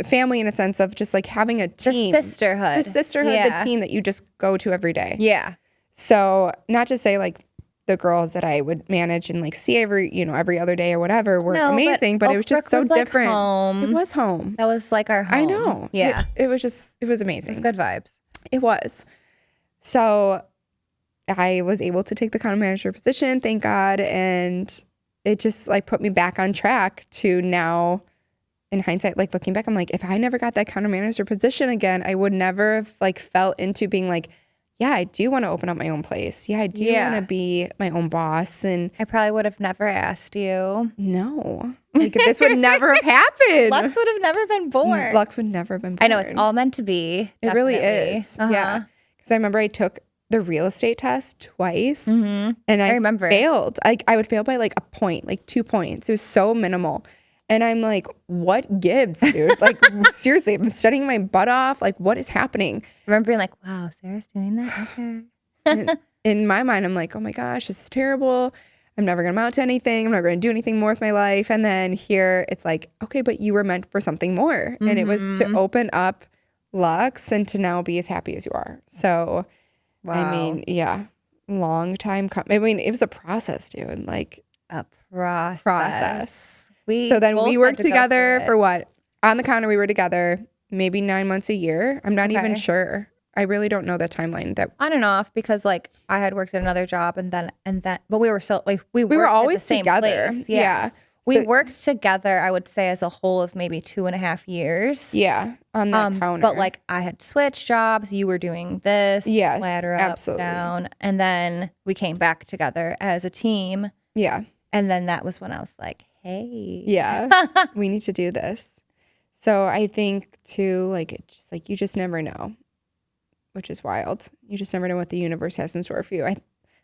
S1: family in a sense of just like having a team.
S2: The sisterhood.
S1: The sisterhood,
S2: Yeah.
S1: the team that you just go to every day.
S2: Yeah.
S1: So not to say like the girls that I would manage and like see every other day or whatever were
S2: No, but
S1: amazing, but it was
S2: Oak
S1: just
S2: Brook
S1: so
S2: was, like,
S1: different.
S2: home.
S1: It was home.
S2: That was like our home.
S1: I know.
S2: Yeah.
S1: It was amazing.
S2: It was good vibes.
S1: It was. So I was able to take the counter manager position, thank God. And it just like put me back on track to now, in hindsight, like looking back, I'm like, if I never got that counter manager position again, I would never have like felt into being like, yeah, I do want to open up my own place. Yeah, I do
S2: Yeah.
S1: want to be my own boss. And
S2: I probably would have never asked you.
S1: no, like this would never have happened.
S2: Lux would have never been born.
S1: Lux would never have been born.
S2: I know, it's all meant to be.
S1: It really
S2: definitely.
S1: is. Yeah. Because I remember I took the real estate test twice
S2: Mm-hmm.
S1: and I
S2: remember.
S1: failed. I would fail by like a point, like 2 points. It was so minimal. And I'm like, what gives, dude? Like, seriously, I'm studying my butt off. Like, what is happening?
S2: I remember being like, wow, Sarah's doing that? Okay.
S1: And in my mind, I'm like, oh my gosh, this is terrible. I'm never going to amount to anything. I'm never going to do anything more with my life. And then here it's like, okay, but you were meant for something more. And it was to open up Lux and to now be as happy as you are. So,
S2: Wow.
S1: I mean, yeah, long time. I mean, it was a process, dude. Like,
S2: a process.
S1: so then
S2: both
S1: we
S2: had
S1: worked
S2: to go
S1: together
S2: through
S1: for
S2: it.
S1: what? On the counter, we were together maybe 9 months a year. I'm not even
S2: Okay.
S1: sure. I really don't know the timeline. That
S2: On and off, because like I had worked at another job and then but we were still like we
S1: we were
S2: worked at
S1: always
S2: the same
S1: together.
S2: place.
S1: Yeah.
S2: We
S1: So-
S2: worked together, I would say, as a whole of maybe 2.5 years.
S1: Yeah. On that counter.
S2: But like I had switched jobs. You were doing this,
S1: Yes,
S2: ladder up,
S1: absolutely.
S2: down, and then we came back together as a team.
S1: yeah.
S2: And then that was when I was like, hey,
S1: Yeah. We need to do this. So I think too, like, it's just like, you just never know, which is wild. You just never know what the universe has in store for you.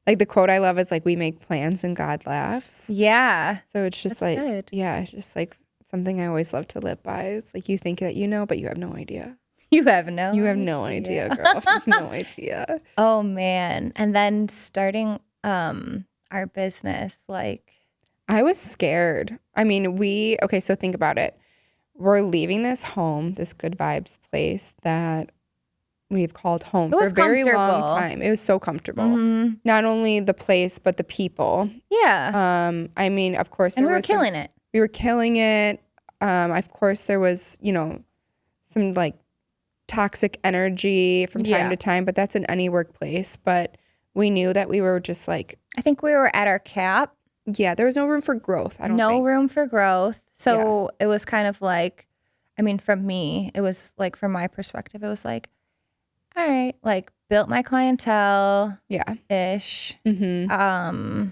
S1: Like the quote I love is like, we make plans and God laughs.
S2: yeah,
S1: So it's just
S2: That's
S1: like,
S2: good.
S1: yeah, it's just like something I always love to live by. It's like, you think that you know, but you have no idea.
S2: you have no,
S1: You have no idea, girl. You have no idea.
S2: Oh man, and then starting our business, like
S1: I was scared. I mean, okay, so think about it. We're leaving this home, this good vibes place that we've called home
S2: It
S1: for a
S2: was
S1: very long
S2: comfortable.
S1: time. It was so comfortable.
S2: mhm.
S1: Not only the place, but the people.
S2: yeah,
S1: I mean, of course,
S2: and
S1: there
S2: we were
S1: was some-
S2: killing it.
S1: we were killing it. Of course, there was, some like toxic energy from time
S2: Yeah.
S1: to time, but that's in any workplace. But we knew that we were just like,
S2: I think we were at our cap.
S1: yeah, there was no room for growth. I don't
S2: No
S1: think.
S2: room for growth. So it was kind of like, I mean, from me, it was like, from my perspective, it was like, all right, like built my clientele
S1: Yeah.
S2: ish,
S1: Mm-hmm.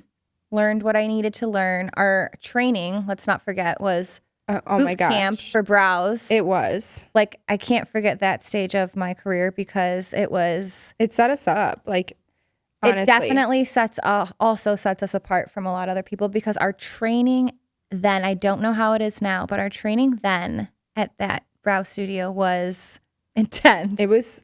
S2: learned what I needed to learn. Our training, let's not forget, was
S1: Oh
S2: boot
S1: my gosh.
S2: camp for Browse.
S1: It was.
S2: Like, I can't forget that stage of my career because it was,
S1: It set us up. Like, honestly.
S2: it definitely also sets us apart from a lot of other people because our training then, I don't know how it is now, but our training then at that Brow Studio was intense.
S1: It was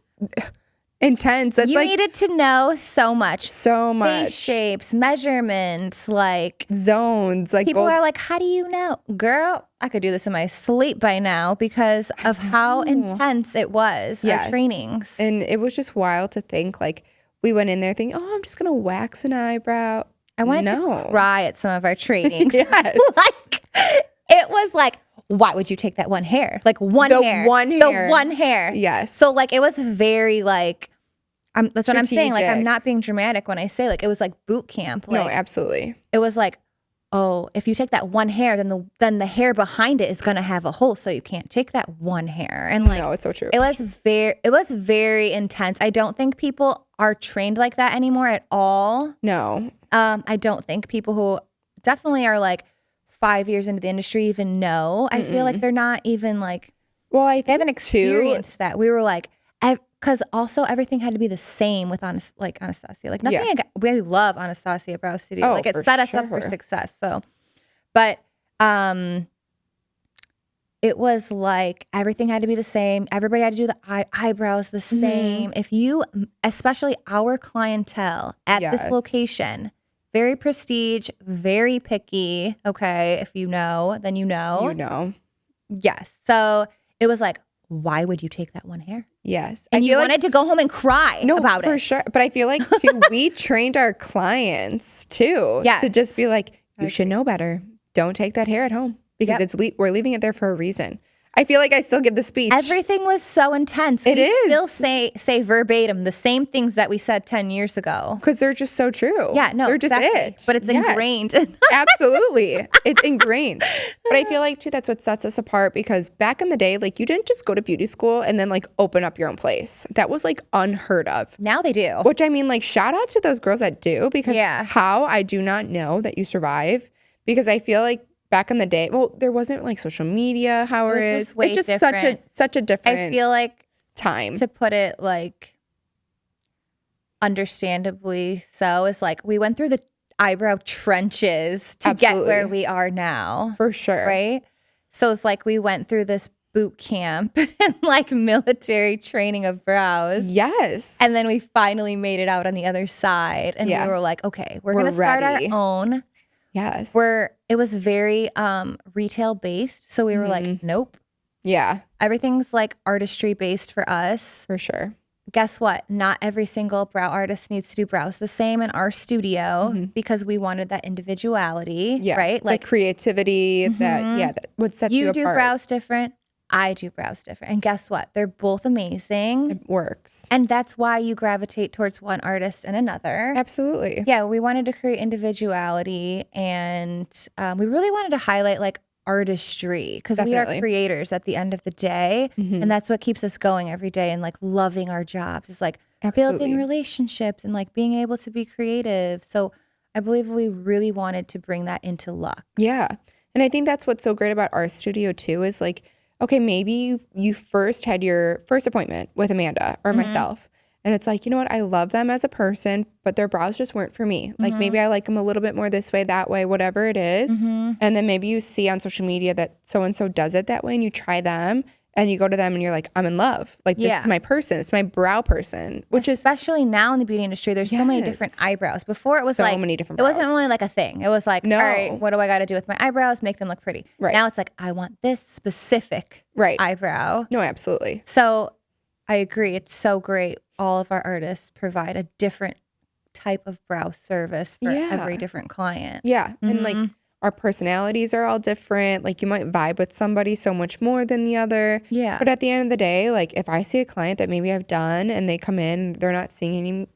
S1: intense. That's
S2: You
S1: like
S2: needed to know so much.
S1: so
S2: Face
S1: much.
S2: shapes, measurements, like
S1: Zones. Like
S2: people
S1: gold-
S2: are like, how do you know? Girl, I could do this in my sleep by now because of how
S1: know.
S2: intense it was, our
S1: Yes.
S2: trainings.
S1: And it was just wild to think like we went in there thinking, oh, I'm just gonna wax an eyebrow.
S2: I wanted
S1: No.
S2: to cry at some of our trainings.
S1: Yes.
S2: Like, it was like, why would you take that one hair? Like one
S1: The
S2: hair.
S1: one
S2: The
S1: hair.
S2: one hair.
S1: Yes.
S2: So like it was very like that's what I'm saying. Like I'm
S1: Strategic.
S2: not being dramatic when I say like it was like boot camp.
S1: No,
S2: Like
S1: absolutely.
S2: it was like, oh, if you take that one hair, then the hair behind it is gonna have a hole, so you can't take that one hair. And like
S1: No, it's so true.
S2: it was very intense. I don't think people are trained like that anymore at all.
S1: No.
S2: I don't think people who definitely are like 5 years into the industry even know. I feel like they're not even like
S1: Well, I
S2: they haven't
S1: think too.
S2: experienced that. We were like, because also everything had to be the same with Anastasia. Like nothing.
S1: Yeah.
S2: We love Anastasia Brow Studio.
S1: Oh,
S2: like it
S1: for
S2: set us up for
S1: sure.
S2: success. So, but it was like everything had to be the same. Everybody had to do the eyebrows the
S1: Mm-hmm.
S2: same. If you, especially our clientele at this
S1: Yes.
S2: location, very prestige, very picky. Okay, if you know, then you know.
S1: You know.
S2: Yes. So it was like, why would you take that one hair?
S1: Yes.
S2: And
S1: I
S2: you
S1: feel like-
S2: wanted to go home and cry
S1: no,
S2: about
S1: for
S2: it.
S1: sure. But I feel like too, we trained our clients too
S2: Yes.
S1: to just be like, you
S2: I
S1: should know better. Don't take that hair at home because
S2: Yep.
S1: we're leaving it there for a reason. I feel like I still give the speech.
S2: Everything was so intense.
S1: It
S2: we
S1: is.
S2: still say verbatim the same things that we said 10 years ago.
S1: because they're just so true.
S2: Yeah, no,
S1: they're just
S2: exactly.
S1: it.
S2: But it's
S1: Yes.
S2: ingrained.
S1: Absolutely. It's ingrained. But I feel like too that's what sets us apart because back in the day, like you didn't just go to beauty school and then like open up your own place. That was like unheard of.
S2: Now they do.
S1: Which I mean, like shout out to those girls that do because
S2: Yeah.
S1: how I do not know that you survive because I feel like back in the day, well, there wasn't like social media how it
S2: This was
S1: is.
S2: way
S1: It's just
S2: different.
S1: such a different
S2: I feel like,
S1: time.
S2: to put it like understandably so, is like we went through the eyebrow trenches to get where
S1: Absolutely.
S2: we are now.
S1: For sure.
S2: Right? So it's like we went through this boot camp and like military training of brows.
S1: Yes.
S2: And then we finally made it out on the other side. And
S1: Yeah.
S2: we were like, okay, we're
S1: We're
S2: going to start
S1: ready.
S2: our own.
S1: Yes.
S2: It was very retail based. So we were like, nope.
S1: Yeah,
S2: Everything's like artistry based for us.
S1: for sure.
S2: Guess what? Not every single brow artist needs to do brows the same in our studio because we wanted that individuality,
S1: Yeah.
S2: right?
S1: Like creativity that would set you
S2: you
S1: apart.
S2: do brows different, I do brows different. And guess what? They're both amazing.
S1: It works.
S2: And that's why you gravitate towards one artist and another.
S1: Absolutely.
S2: Yeah, we wanted to create individuality and we really wanted to highlight like artistry because we are
S1: Definitely.
S2: creators at the end of the day. And that's what keeps us going every day and like loving our jobs. It's like
S1: Absolutely.
S2: building relationships and like being able to be creative. So I believe we really wanted to bring that into Luxe.
S1: Yeah. And I think that's what's so great about our studio too is like, okay, maybe you first had your first appointment with Amanda or myself. And it's like, you know what? I love them as a person, but their brows just weren't for me. Like maybe I like them a little bit more this way, that way, whatever it is. And then maybe you see on social media that so-and-so does it that way and you try them and you go to them and you're like, I'm in love. Like this
S2: Yeah.
S1: is my person. It's my brow person, which is
S2: Especially now in the beauty industry, there's so many
S1: Yes.
S2: different eyebrows. Before it was
S1: So
S2: like
S1: many different
S2: It wasn't
S1: brows.
S2: really like a thing. It was like,
S1: No.
S2: all right, what do I got to do with my eyebrows? Make them look pretty.
S1: Right.
S2: Now it's like I want this specific
S1: right.
S2: eyebrow.
S1: No, absolutely.
S2: So I agree. It's so great. All of our artists provide a different type of brow service for
S1: Yeah.
S2: every different client.
S1: Yeah. And like our personalities are all different. Like you might vibe with somebody so much more than the other.
S2: Yeah.
S1: But at the end of the day, like if I see a client that maybe I've done and they come in, they're not seeing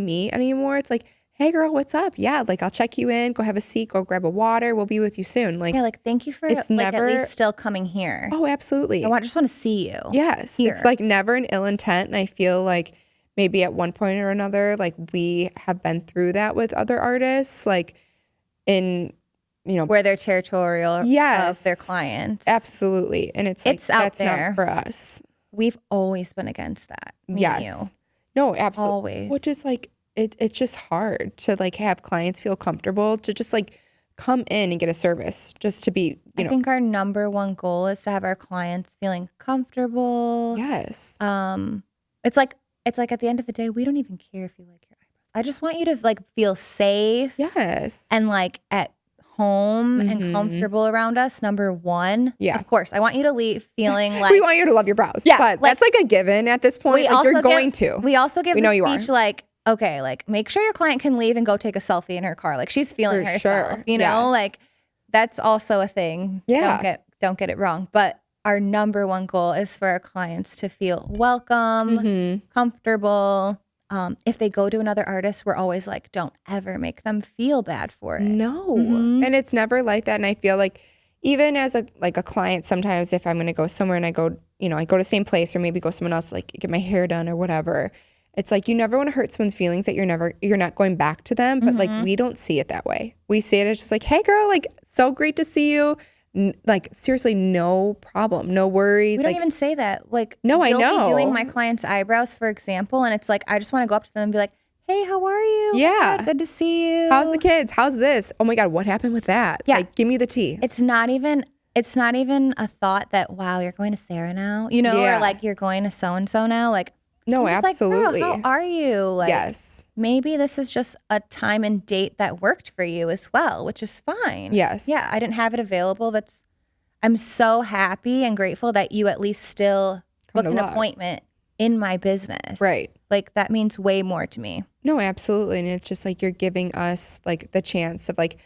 S1: me anymore. It's like, hey girl, what's up? Yeah, like I'll check you in, go have a seat, go grab a water. We'll be with you soon. Like,
S2: Yeah, like thank you for
S1: It's
S2: like
S1: never-
S2: at least still coming here.
S1: oh, absolutely.
S2: Just want to see you.
S1: Yes.
S2: here.
S1: It's like never an ill intent. And I feel like maybe at one point or another, like we have been through that with other artists, like in, you know,
S2: Where they're territorial
S1: Yes.
S2: of their clients.
S1: absolutely. And it's like,
S2: It's out
S1: that's
S2: there.
S1: not for us.
S2: We've always been against that. Me and
S1: Yes.
S2: you.
S1: No, absolutely.
S2: Always.
S1: Which is like, it's just hard to like have clients feel comfortable to just like come in and get a service just to be,
S2: I
S1: you know,
S2: think our number one goal is to have our clients feeling comfortable.
S1: yes.
S2: It's like at the end of the day, we don't even care if you like your eyebrows. I just want you to like feel safe
S1: Yes.
S2: and like at home and
S1: Mhm.
S2: comfortable around us. Number one.
S1: Yeah.
S2: Of course. I want you to leave feeling like
S1: We want you to love your brows.
S2: Yeah,
S1: But
S2: like-
S1: that's like a given at this point. Like, you're going to.
S2: We also give
S1: We
S2: the
S1: know you are.
S2: speech like, okay, like make sure your client can leave and go take a selfie in her car. Like she's feeling
S1: For
S2: herself,
S1: sure.
S2: you know,
S1: Yeah.
S2: like that's also a thing.
S1: Yeah.
S2: Don't get don't get it wrong, but our number one goal is for our clients to feel welcome,
S1: Mm-hmm.
S2: comfortable. If they go to another artist, we're always like, don't ever make them feel bad for it.
S1: No.
S2: Mhm.
S1: And it's never like that. And I feel like even as a client, sometimes if I'm gonna go somewhere and I go to the same place or maybe go someone else, like get my hair done or whatever, it's like you never want to hurt someone's feelings that you're not going back to them. But like we don't see it that way. We see it as just like, hey girl, like so great to see you. Like seriously, no problem, no worries.
S2: We don't
S1: Like
S2: even say that. Like,
S1: No, I
S2: you'll
S1: know.
S2: be doing my client's eyebrows, for example, and it's like, I just want to go up to them and be like, hey, how are you? Oh my
S1: Yeah.
S2: God, good to see you.
S1: how's the kids? How's this? Oh my God, what happened with that?
S2: Yeah.
S1: Like give me the tea.
S2: It's not even a thought that, wow, you're going to Sarah now,
S1: Yeah.
S2: or like you're going to so-and-so now. Like,
S1: No,
S2: I'm just
S1: absolutely.
S2: Like, girl, how are you? Like,
S1: Yes.
S2: maybe this is just a time and date that worked for you as well, which is fine.
S1: Yes.
S2: Yeah, I didn't have it available. I'm so happy and grateful that you at least still
S1: Come
S2: booked
S1: to
S2: an
S1: Lux.
S2: appointment in my business.
S1: Right.
S2: Like, that means way more to me.
S1: No, absolutely. And it's just like you're giving us like the chance of like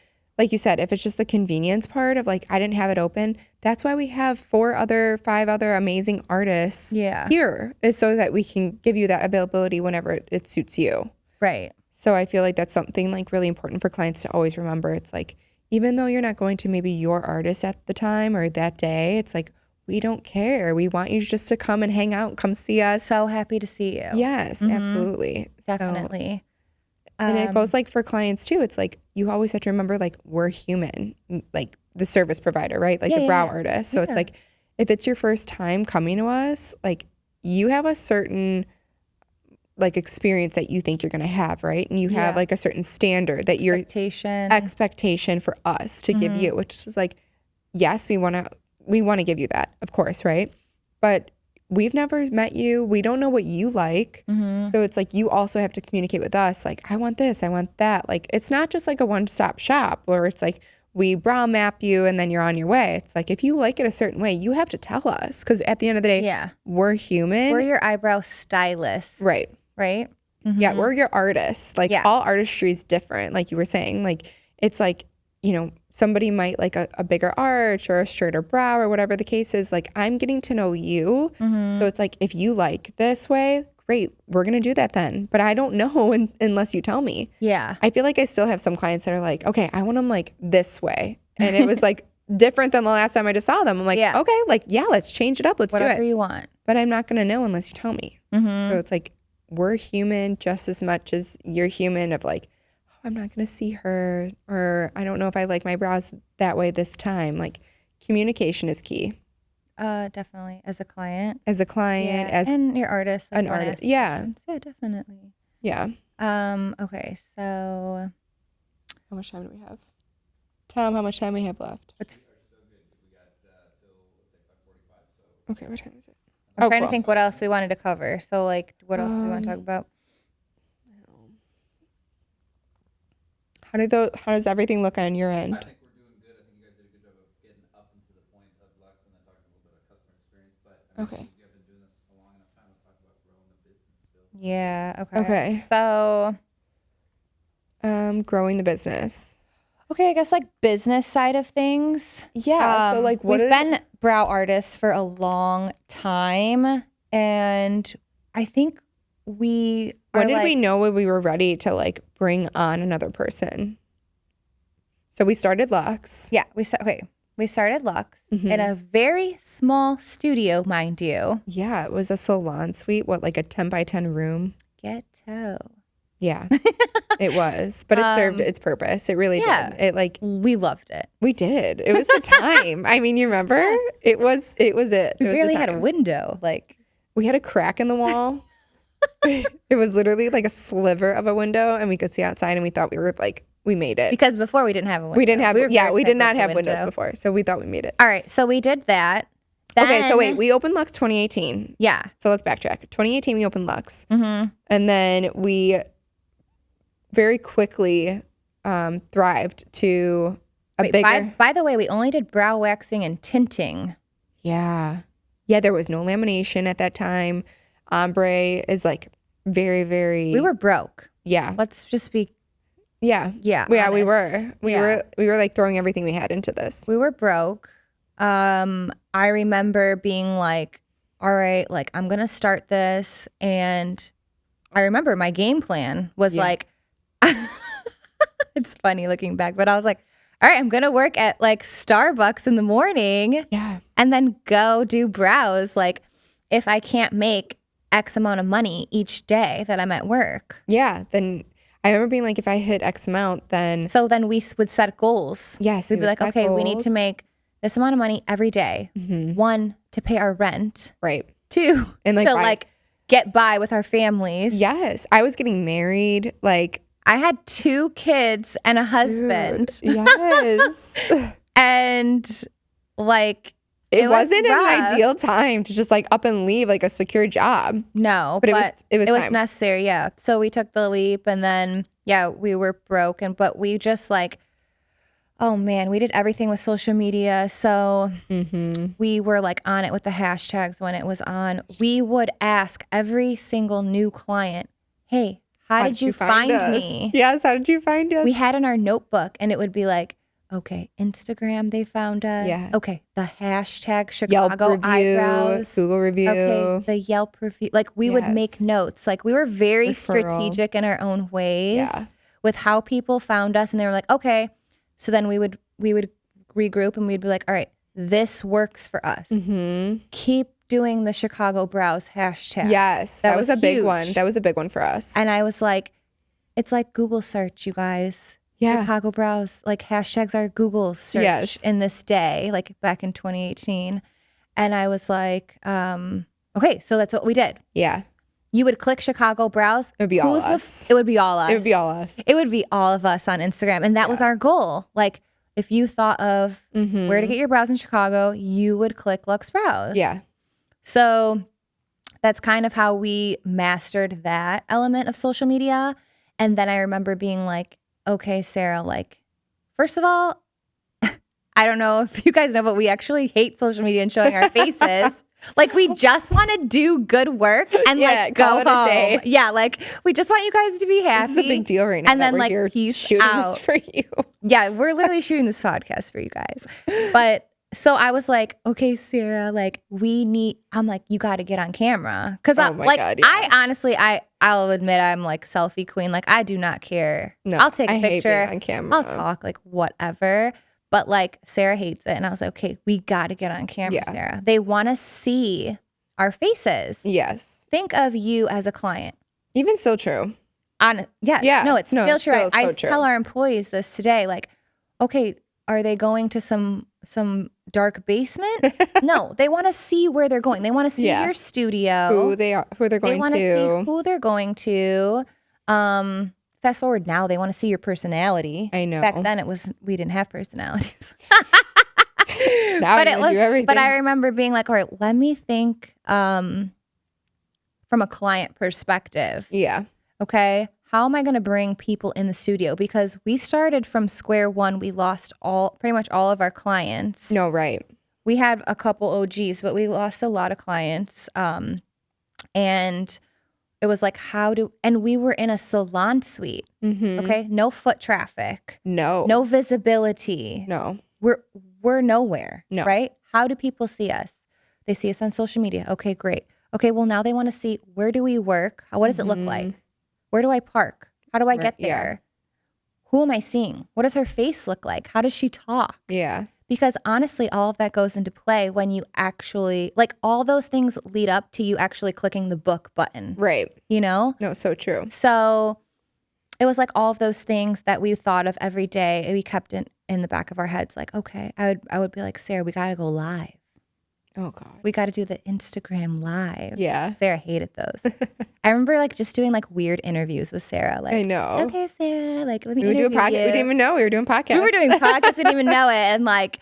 S1: you said, if it's just the convenience part of like I didn't have it open, that's why we have 5 other amazing artists
S2: Yeah.
S1: here, is so that we can give you that availability whenever it suits you.
S2: Right.
S1: So I feel like that's something like really important for clients to always remember. It's like, even though you're not going to maybe your artist at the time or that day, it's like, we don't care. We want you just to come and hang out, come see us.
S2: So happy to see you.
S1: Yes, absolutely. So-
S2: Definitely.
S1: and it goes like for clients too. It's like you always have to remember like we're human, like the service provider, right? Like
S2: Yeah,
S1: the brow
S2: yeah.
S1: artist. So it's
S2: Yeah.
S1: like if it's your first time coming to us, like you have a certain like experience that you think you're going to have, right? And you have
S2: Yeah.
S1: like a certain standard that your expectation for us to give you, which is like, yes, we want to give you that, of course, right? But we've never met you. We don't know what you like. So it's like you also have to communicate with us like, I want this, I want that. Like it's not just like a one-stop shop where it's like we brow map you and then you're on your way. It's like if you like it a certain way, you have to tell us, because at the end of the day,
S2: Yeah.
S1: we're human.
S2: We're your eyebrow stylist.
S1: Right.
S2: Right?
S1: Yeah, we're your artists. Like
S2: Yeah.
S1: all artistry is different. Like you were saying, like it's like, somebody might like a bigger arch or a straighter brow or whatever the case is. Like I'm getting to know you. So it's like, if you like this way, great, we're going to do that then. But I don't know unless you tell me.
S2: Yeah.
S1: I feel like I still have some clients that are like, okay, I want them like this way. And it was like different than the last time I just saw them. I'm like,
S2: Yeah.
S1: okay, like, yeah, let's change it up. Let's
S2: Whatever
S1: do it.
S2: you want.
S1: But I'm not going to know unless you tell me. So it's like, we're human just as much as you're human of like, oh, I'm not going to see her, or I don't know if I like my brows that way this time. Like communication is key
S2: Definitely. As a client.
S1: as a client, as
S2: and your artist. like,
S1: an
S2: you wanna
S1: artist.
S2: ask
S1: Yeah.
S2: questions. Yeah, definitely.
S1: Yeah.
S2: Okay, so
S1: How much time do we have? Tom, how much time we have left?
S2: let's
S1: Okay, what time is it?
S2: I'm
S1: Oh,
S2: trying
S1: cool.
S2: to think what else we wanted to cover. So like what else do we want to talk about?
S1: How does everything look on your end?
S3: I think we're doing good. I think you guys did a good job of getting up into the point of Lux and then talking a little bit of customer experience. But I mean,
S1: Okay.
S3: you guys have been doing this a long enough time. Let's talk about growing the business still.
S2: Yeah, okay.
S1: Okay.
S2: So
S1: Growing the business.
S2: okay, I guess like business side of things.
S1: Yeah. So like,
S2: we've been brow artists for a long time, and I think we
S1: when
S2: are
S1: did we
S2: like-
S1: know when we were ready to like bring on another person? So we started Lux.
S2: Yeah, we started Lux
S1: Mm-hmm.
S2: in a very small studio, mind you.
S1: Yeah, it was a salon suite. What, like a 10 by 10 room?
S2: Ghetto.
S1: Yeah, it was, but it served its purpose. It really
S2: yeah.
S1: did. It like
S2: We loved it.
S1: we did. It was the time. I mean, you remember? It was. It was it.
S2: We
S1: It was the
S2: barely had a
S1: time.
S2: window. Like
S1: We had a crack in the wall. It was literally like a sliver of a window, and we could see outside, and we thought we were like, we made it.
S2: because before we didn't have a window.
S1: We didn't have,
S2: were
S1: yeah,
S2: very
S1: we did not
S2: excited
S1: have
S2: for the
S1: windows
S2: window.
S1: before, so we thought we made it.
S2: All right, so we did that.
S1: Okay, so
S2: Then-
S1: wait, we opened Lux 2018.
S2: Yeah.
S1: So let's backtrack. 2018, we opened Lux,
S2: Mm-hmm.
S1: and then we very quickly thrived to a
S2: Wait,
S1: bigger.
S2: by the way, we only did brow waxing and tinting.
S1: Yeah, there was no lamination at that time. Ombre is like very, very.
S2: We were broke.
S1: Yeah,
S2: Let's just be
S1: yeah,
S2: yeah.
S1: yeah. We
S2: honest.
S1: were, we
S2: Yeah.
S1: were like throwing everything we had into this.
S2: We were broke. I remember being like, all right, like I'm going to start this. And I remember my game plan was
S1: Yeah.
S2: like, it's funny looking back, but I was like, all right, I'm going to work at like Starbucks in the morning
S1: Yeah.
S2: and then go do brows. Like if I can't make X amount of money each day that I'm at work.
S1: Yeah. Then I remember being like, if I hit X amount, then
S2: So then we would set goals.
S1: yes,
S2: We'd
S1: we
S2: be
S1: would
S2: like,
S1: set
S2: okay, we need
S1: goals.
S2: to make this amount of money every day.
S1: Mhm.
S2: 1, to pay our rent.
S1: Right.
S2: 2,
S1: And like,
S2: to
S1: buy-
S2: like get by with our families.
S1: yes, I was getting married. Like,
S2: I had 2 kids and a husband.
S1: dude, yes.
S2: And like,
S1: It,
S2: It was
S1: wasn't an
S2: rough.
S1: ideal time to just like up and leave like a secure job.
S2: no,
S1: But
S2: but
S1: it was
S2: it was
S1: time.
S2: necessary. Yeah. So we took the leap and then, yeah, we were broken, but we just like, oh man, we did everything with social media. So
S1: Mm-hmm.
S2: we were like on it with the hashtags when it was on. We would ask every single new client, hey, how did you find
S1: us?
S2: me?
S1: Yes, how did you find us?
S2: We had in our notebook and it would be like, okay, Instagram, they found us.
S1: Yeah.
S2: Okay, the hashtag
S1: Yelp
S2: Chicago
S1: review,
S2: eyebrows.
S1: Google review.
S2: Okay, the Yelp review. Like we would make
S1: Yes.
S2: notes. Like we were very
S1: Referral.
S2: strategic in our own ways
S1: Yeah.
S2: with how people found us, and they were like, okay. So then we would regroup and we'd be like, all right, this works for us.
S1: Mm-hmm.
S2: Keep doing the Chicago Brows hashtag.
S1: Yes,
S2: That
S1: that was
S2: was
S1: a big
S2: huge.
S1: one. That was a big one for us.
S2: And I was like, it's like Google search, you guys.
S1: yeah.
S2: Chicago Brows, like hashtags are Google search
S1: Yes.
S2: in this day, like back in 2018. And I was like, okay, so that's what we did.
S1: Yeah.
S2: You would click Chicago Brows.
S1: It would be all
S2: Who's the
S1: us.
S2: it would be all us.
S1: It would be all us.
S2: It would be all of us on Instagram. And that was
S1: Yeah.
S2: our goal. Like if you thought of
S1: Mm-hmm.
S2: where to get your brows in Chicago, you would click Lux Brows.
S1: Yeah.
S2: So that's kind of how we mastered that element of social media. And then I remember being like, okay, Sarah, like, first of all, I don't know if you guys know, but we actually hate social media and showing our faces. Like, we just want to do good work and
S1: Yeah,
S2: like
S1: call
S2: go
S1: it a
S2: home.
S1: day.
S2: Yeah, like we just want you guys to be happy.
S1: This is a big deal right now.
S2: And
S1: that
S2: then,
S1: we're
S2: like,
S1: here
S2: peace
S1: shooting
S2: out.
S1: this for you.
S2: Yeah, we're literally shooting this podcast for you guys. But so I was like, okay, Sarah, like I'm like, you got to get on camera. Cause
S1: Oh
S2: I'm
S1: my
S2: like,
S1: God, yeah.
S2: I honestly, I'll admit I'm like selfie queen. Like I do not care.
S1: No,
S2: I'll take a
S1: I hate being
S2: picture.
S1: on camera.
S2: I'll talk like whatever. But like Sarah hates it. And I was like, okay, we got to get on camera,
S1: Yeah.
S2: Sarah. They want to see our faces.
S1: Yes.
S2: Think of you as a client.
S1: Even still true.
S2: Yeah. No, it's
S1: no,
S2: still
S1: it's
S2: true.
S1: still
S2: I
S1: so true.
S2: tell our employees this today. Like, okay, are they going to some dark basement? No, they want to see where they're going. They want to see
S1: Yeah.
S2: your studio.
S1: Who they're
S2: They
S1: going
S2: want to
S1: to.
S2: see who they're going to. Fast forward now, they want to see your personality.
S1: I know.
S2: Back then, we didn't have personalities.
S1: Now
S2: but
S1: you
S2: it was.
S1: do everything.
S2: But I remember being like, all right, let me think from a client perspective.
S1: Yeah.
S2: Okay, how am I going to bring people in the studio? Because we started from square one. We lost pretty much all of our clients.
S1: No, right.
S2: We had a couple OGs, but we lost a lot of clients. And it was like, and we were in a salon suite.
S1: Mm-hmm.
S2: Okay, no foot traffic,
S1: No.
S2: no visibility.
S1: No.
S2: We're nowhere.
S1: No.
S2: Right? How do people see us? They see us on social media. Okay, great. Okay, well now they want to see, where do we work? What does it look
S1: Mhm.
S2: like? Where do I park? How do I
S1: Right,
S2: get
S1: yeah.
S2: there? Who am I seeing? What does her face look like? How does she talk?
S1: Yeah.
S2: Because honestly, all of that goes into play when you actually, like, all those things lead up to you actually clicking the book button,
S1: Right.
S2: you know?
S1: No, so true.
S2: So it was like all of those things that we thought of every day. And we kept it in the back of our heads. Like, okay, I would be like, Sarah, we got to go live.
S1: Oh God.
S2: We got to do the Instagram live.
S1: Yeah.
S2: Sarah hated those. I remember like just doing like weird interviews with Sarah. Like,
S1: I know.
S2: okay, Sarah, like let me
S1: We would do a
S2: interview
S1: podcast.
S2: you.
S1: We didn't even know we were doing podcasts.
S2: We were doing podcasts, we didn't even know it, and like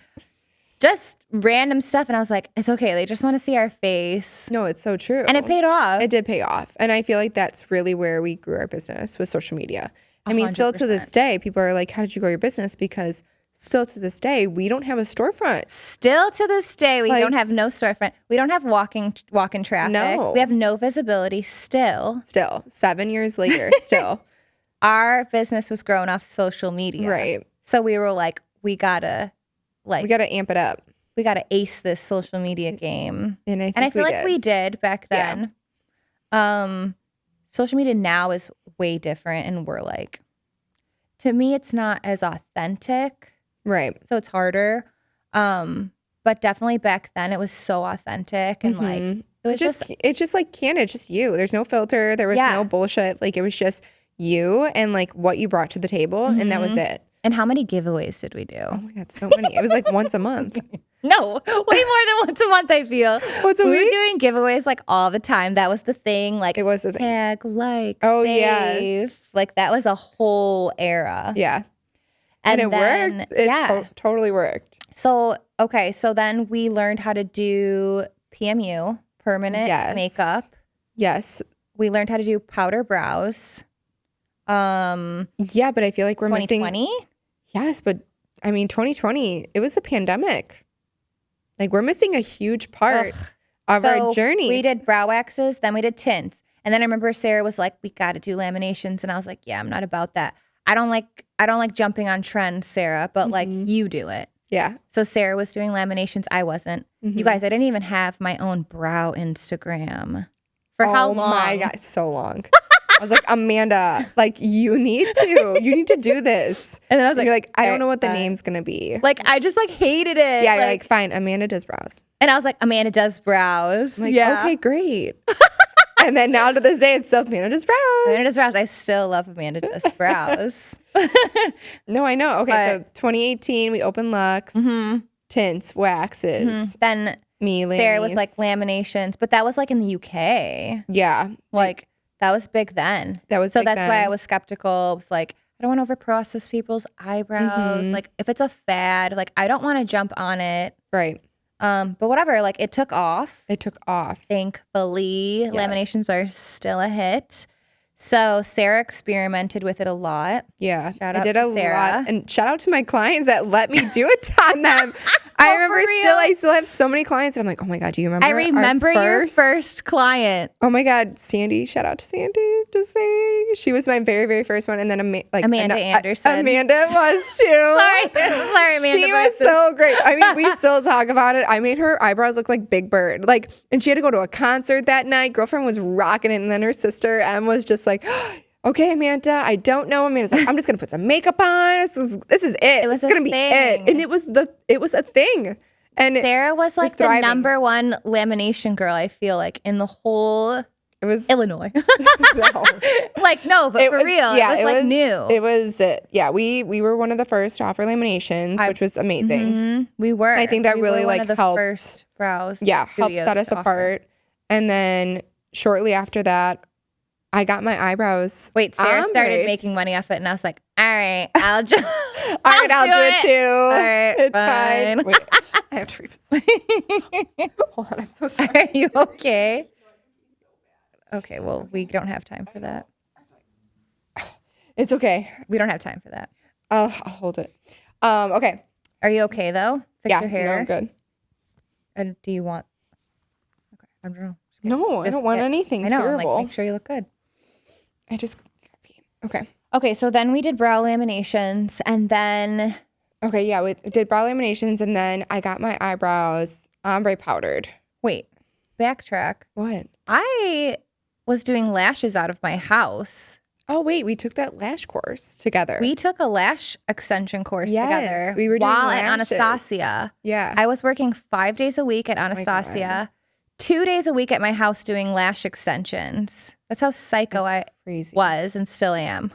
S2: just random stuff. And I was like, it's okay. They just want to see our face,
S1: No, it's so true.
S2: and it paid off.
S1: It did pay off. And I feel like that's really where we grew our business with social media. I mean, still to this
S2: 100%.
S1: day, people are like, how did you grow your business? Because still to this day, we don't have a storefront.
S2: Still to this day, we
S1: Like-
S2: don't have no storefront. We don't have walk-in traffic.
S1: No.
S2: We have no visibility. Still,
S1: Still, 7 years later, still.
S2: our business was grown off social media.
S1: Right.
S2: So we were like, we gotta, like,
S1: We got to amp it up.
S2: we got to ace this social media game.
S1: And I think
S2: And I feel like
S1: did.
S2: we did back
S1: Yeah.
S2: then. Social media now is way different, and we're like, to me, it's not as authentic,
S1: Right.
S2: so it's harder. But definitely back then, it was so authentic, and like
S1: Mhm.
S2: it was just
S1: It's just like candid. It's just you. There's no filter. There was
S2: Yeah.
S1: no bullshit. Like it was just you and like what you brought to the table, and that was it.
S2: And how many giveaways did we do?
S1: Oh my god, so many. It was like once a month.
S2: No, way more than once a month, I feel.
S1: Once a
S2: We were
S1: week?
S2: doing giveaways like all the time. That was the thing. Like
S1: It was the thing.
S2: tag, like,
S1: Oh,
S2: save.
S1: yes.
S2: Like that was a whole era.
S1: Yeah, and it
S2: then,
S1: worked. It
S2: yeah.
S1: totally worked.
S2: So, okay. So then we learned how to do PMU, permanent
S1: Yes.
S2: makeup.
S1: Yes.
S2: We learned how to do powder brows.
S1: Yeah, but I feel like we're missing.
S2: 2020?
S1: Yes, but I mean, 2020. It was the pandemic. Like we're missing a huge part
S2: Ugh.
S1: of
S2: So
S1: our journey.
S2: we did brow waxes, then we did tints. And then I remember Sarah was like, we got to do laminations. And I was like, yeah, I'm not about that. I don't like jumping on trends, Sarah, but like you do it.
S1: Yeah.
S2: So Sarah was doing laminations. I wasn't.
S1: Mhm.
S2: You guys, I didn't even have my own brow Instagram. For how long?
S1: Oh my god, so long. I was like, Amanda, like you need to do this.
S2: And then I was
S1: And you're like, I
S2: "Okay,
S1: don't know what the
S2: fine."
S1: name's gonna be.
S2: Like, I just like hated it.
S1: Yeah, you're like, fine, Amanda does brows.
S2: and I was like, Amanda does brows.
S1: I'm like,
S2: yeah.
S1: okay, great. And then now to this day, it's still Amanda does brows.
S2: Amanda does brows. I still love Amanda does brows.
S1: No, I know. Okay,
S2: But-
S1: so 2018, we opened Lux, tints, waxes,
S2: Then
S1: me,
S2: Sarah was
S1: Lanny's.
S2: like laminations, but that was like in the UK.
S1: yeah,
S2: Like that was big then.
S1: that was
S2: So
S1: big
S2: that's why I
S1: then.
S2: was skeptical. I was like, I don't want to overprocess people's eyebrows.
S1: Mhm.
S2: Like if it's a fad, like I don't want to jump on it.
S1: right.
S2: But whatever, like it took off.
S1: It took off.
S2: Thankfully,
S1: Yes.
S2: laminations are still a hit. So Sarah experimented with it a lot.
S1: Yeah,
S2: Shout
S1: I
S2: out
S1: did
S2: to
S1: a
S2: Sarah.
S1: lot, and shout out to my clients that let me do it on them. I
S2: Oh,
S1: remember
S2: for real?
S1: I still have so many clients, and I'm like, oh my god, do you remember?
S2: I
S1: our
S2: remember your first client.
S1: Oh my god, Sandy! Shout out to Sandy. Just saying, she was my very, very first one, and then
S2: Amanda Anderson.
S1: Amanda was too.
S2: Sorry, Amanda.
S1: She was so great. I mean, we still talk about it. I made her eyebrows look like Big Bird. Like, and she had to go to a concert that night. Girlfriend was rocking it, and then her sister Em was just like, "Okay, Amanda, I don't know." Amanda's like, "I'm just gonna put some makeup on. This is it.
S2: It was
S1: It's gonna
S2: a
S1: be
S2: thing.
S1: it." And it was a thing. And
S2: Sarah was like the
S1: thriving.
S2: number one lamination girl, I feel like, in the whole
S1: it was
S2: Illinois.
S1: no.
S2: Like, no, but
S1: It
S2: for
S1: was-
S2: real,
S1: yeah,
S2: it was like new.
S1: It was yeah. We were one of the first to offer laminations, which was amazing.
S2: Mhm, we were.
S1: I think that
S2: We
S1: really,
S2: were one
S1: like,
S2: of the
S1: helped-
S2: first brows.
S1: Yeah, helped
S2: studios
S1: set us
S2: to offer.
S1: apart. And then shortly after that, I got my eyebrows.
S2: Wait, Sarah started
S1: ombre.
S2: making money off it, and I was like, all right, I'll just.
S1: All right, I'll do it too.
S2: All right,
S1: It's
S2: fine.
S1: fine. Wait, I have to read. Hold on, I'm so sorry.
S2: Are you okay? Okay, well, we don't have time for that.
S1: It's okay.
S2: We don't have time for that.
S1: I'll hold it. Okay.
S2: Are you okay though? Fix
S1: Yeah,
S2: your
S1: no,
S2: hair.
S1: I'm good.
S2: And do you want? Okay, I don't know.
S1: No, I
S2: Just
S1: don't want
S2: get-
S1: anything
S2: I know. I'm
S1: terrible.
S2: like, make sure you look good.
S1: I just okay.
S2: Okay, so then we did brow laminations, and then
S1: Okay, yeah, we did brow laminations, and then I got my eyebrows ombre powdered.
S2: wait, backtrack.
S1: What?
S2: I was doing lashes out of my house.
S1: Oh wait, we took that lash course together.
S2: We took a lash extension course
S1: Yes,
S2: together.
S1: we were doing
S2: while at
S1: lashes.
S2: Anastasia.
S1: yeah.
S2: I was working 5 days a week at Anastasia, 2 days a week at my house doing lash extensions. That's how psycho I
S1: Crazy.
S2: was and still am.